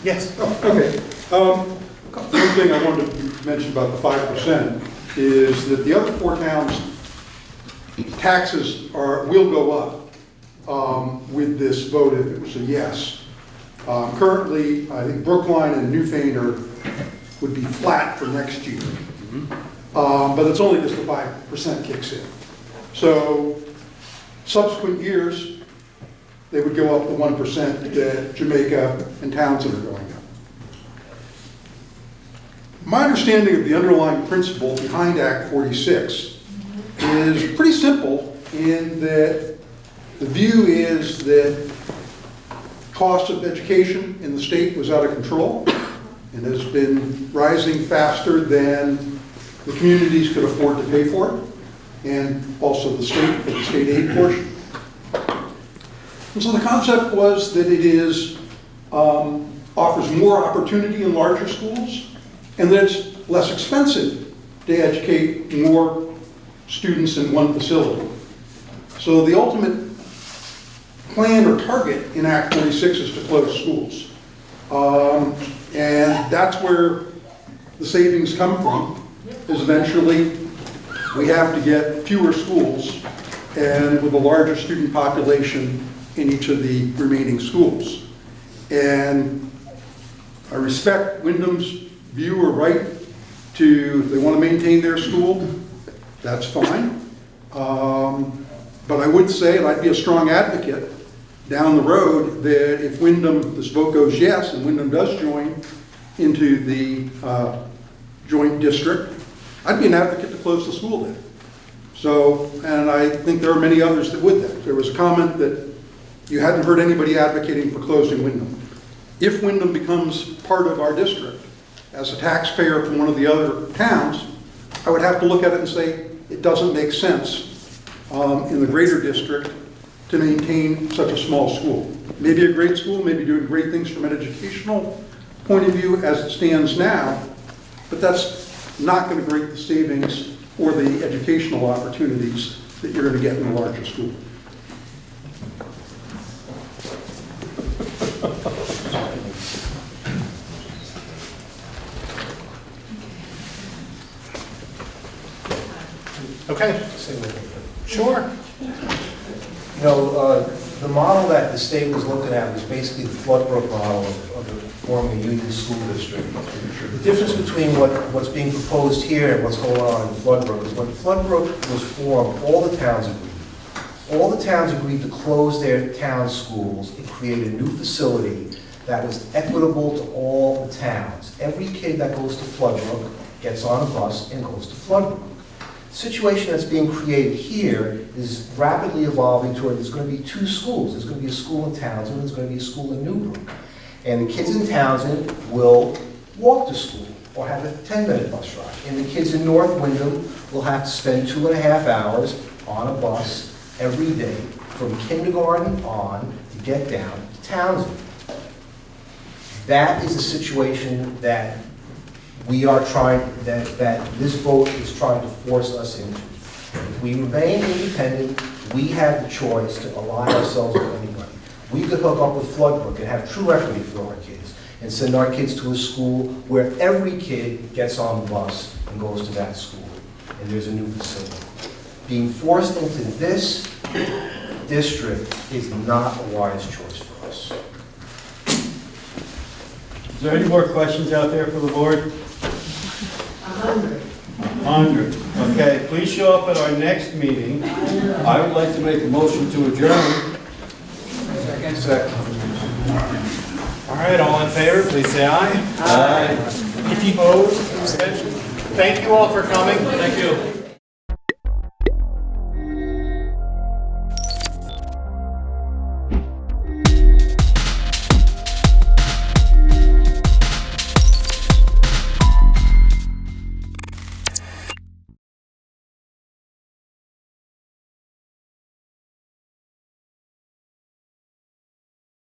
Yes. Okay. One thing I wanted to mention about the 5% is that the other 4 towns' taxes will go up with this vote if it was a yes. Currently, I think Brookline and Newfane would be flat for next year. But it's only because the 5% kicks in. So subsequent years, they would go up the 1% that Jamaica and Townsend are going up. My understanding of the underlying principle behind Act 46 is pretty simple in that the view is that cost of education in the state was out of control and has been rising faster than the communities could afford to pay for it, and also the state, for the state aid portion. And so the concept was that it offers more opportunity in larger schools, and that it's less expensive to educate more students in one facility. So the ultimate plan or target in Act 46 is to close schools. And that's where the savings come from, is eventually we have to get fewer schools and with a larger student population in each of the remaining schools. And I respect Wyndham's view or right to, if they want to maintain their school, that's fine. But I would say, and I'd be a strong advocate down the road, that if Wyndham, this vote goes yes, and Wyndham does join into the joint district, I'd be an advocate to close the school then. So, and I think there are many others that would that. There was a comment that you hadn't heard anybody advocating for closing Wyndham. If Wyndham becomes part of our district, as a taxpayer from one of the other towns, I would have to look at it and say, it doesn't make sense in the greater district to maintain such a small school. Maybe a great school, maybe doing great things from an educational point of view as it stands now, but that's not going to bring the savings or the educational opportunities that you're going to get in a larger school. Okay, sure. You know, the model that the state was looking at was basically the Floodbrook model of forming a union school district. The difference between what's being proposed here and what's going on in Floodbrook is when Floodbrook was formed, all the towns agreed. All the towns agreed to close their town schools and create a new facility that was equitable to all the towns. Every kid that goes to Floodbrook gets on a bus and goes to Floodbrook. The situation that's being created here is rapidly evolving toward there's going to be two schools. There's going to be a school in Townsend, there's going to be a school in Newbrook. And the kids in Townsend will walk to school or have a 10-minute bus ride. And the kids in North Wyndham will have to spend 2.5 hours on a bus every day from kindergarten on to get down to Townsend. That is the situation that we are trying, that this vote is trying to force us into. If we remain independent, we have the choice to ally ourselves with anybody. We could hook up with Floodbrook and have true equity for our kids and send our kids to a school where every kid gets on the bus and goes to that school, and there's a new facility. Being forced into this district is not a wise choice for us. Is there any more questions out there for the board? 100. Okay, please show up at our next meeting. I would like to make a motion to adjourn. Second. All right, all in favor, please say aye. Aye. If you oppose, abstention. Thank you all for coming. Thank you.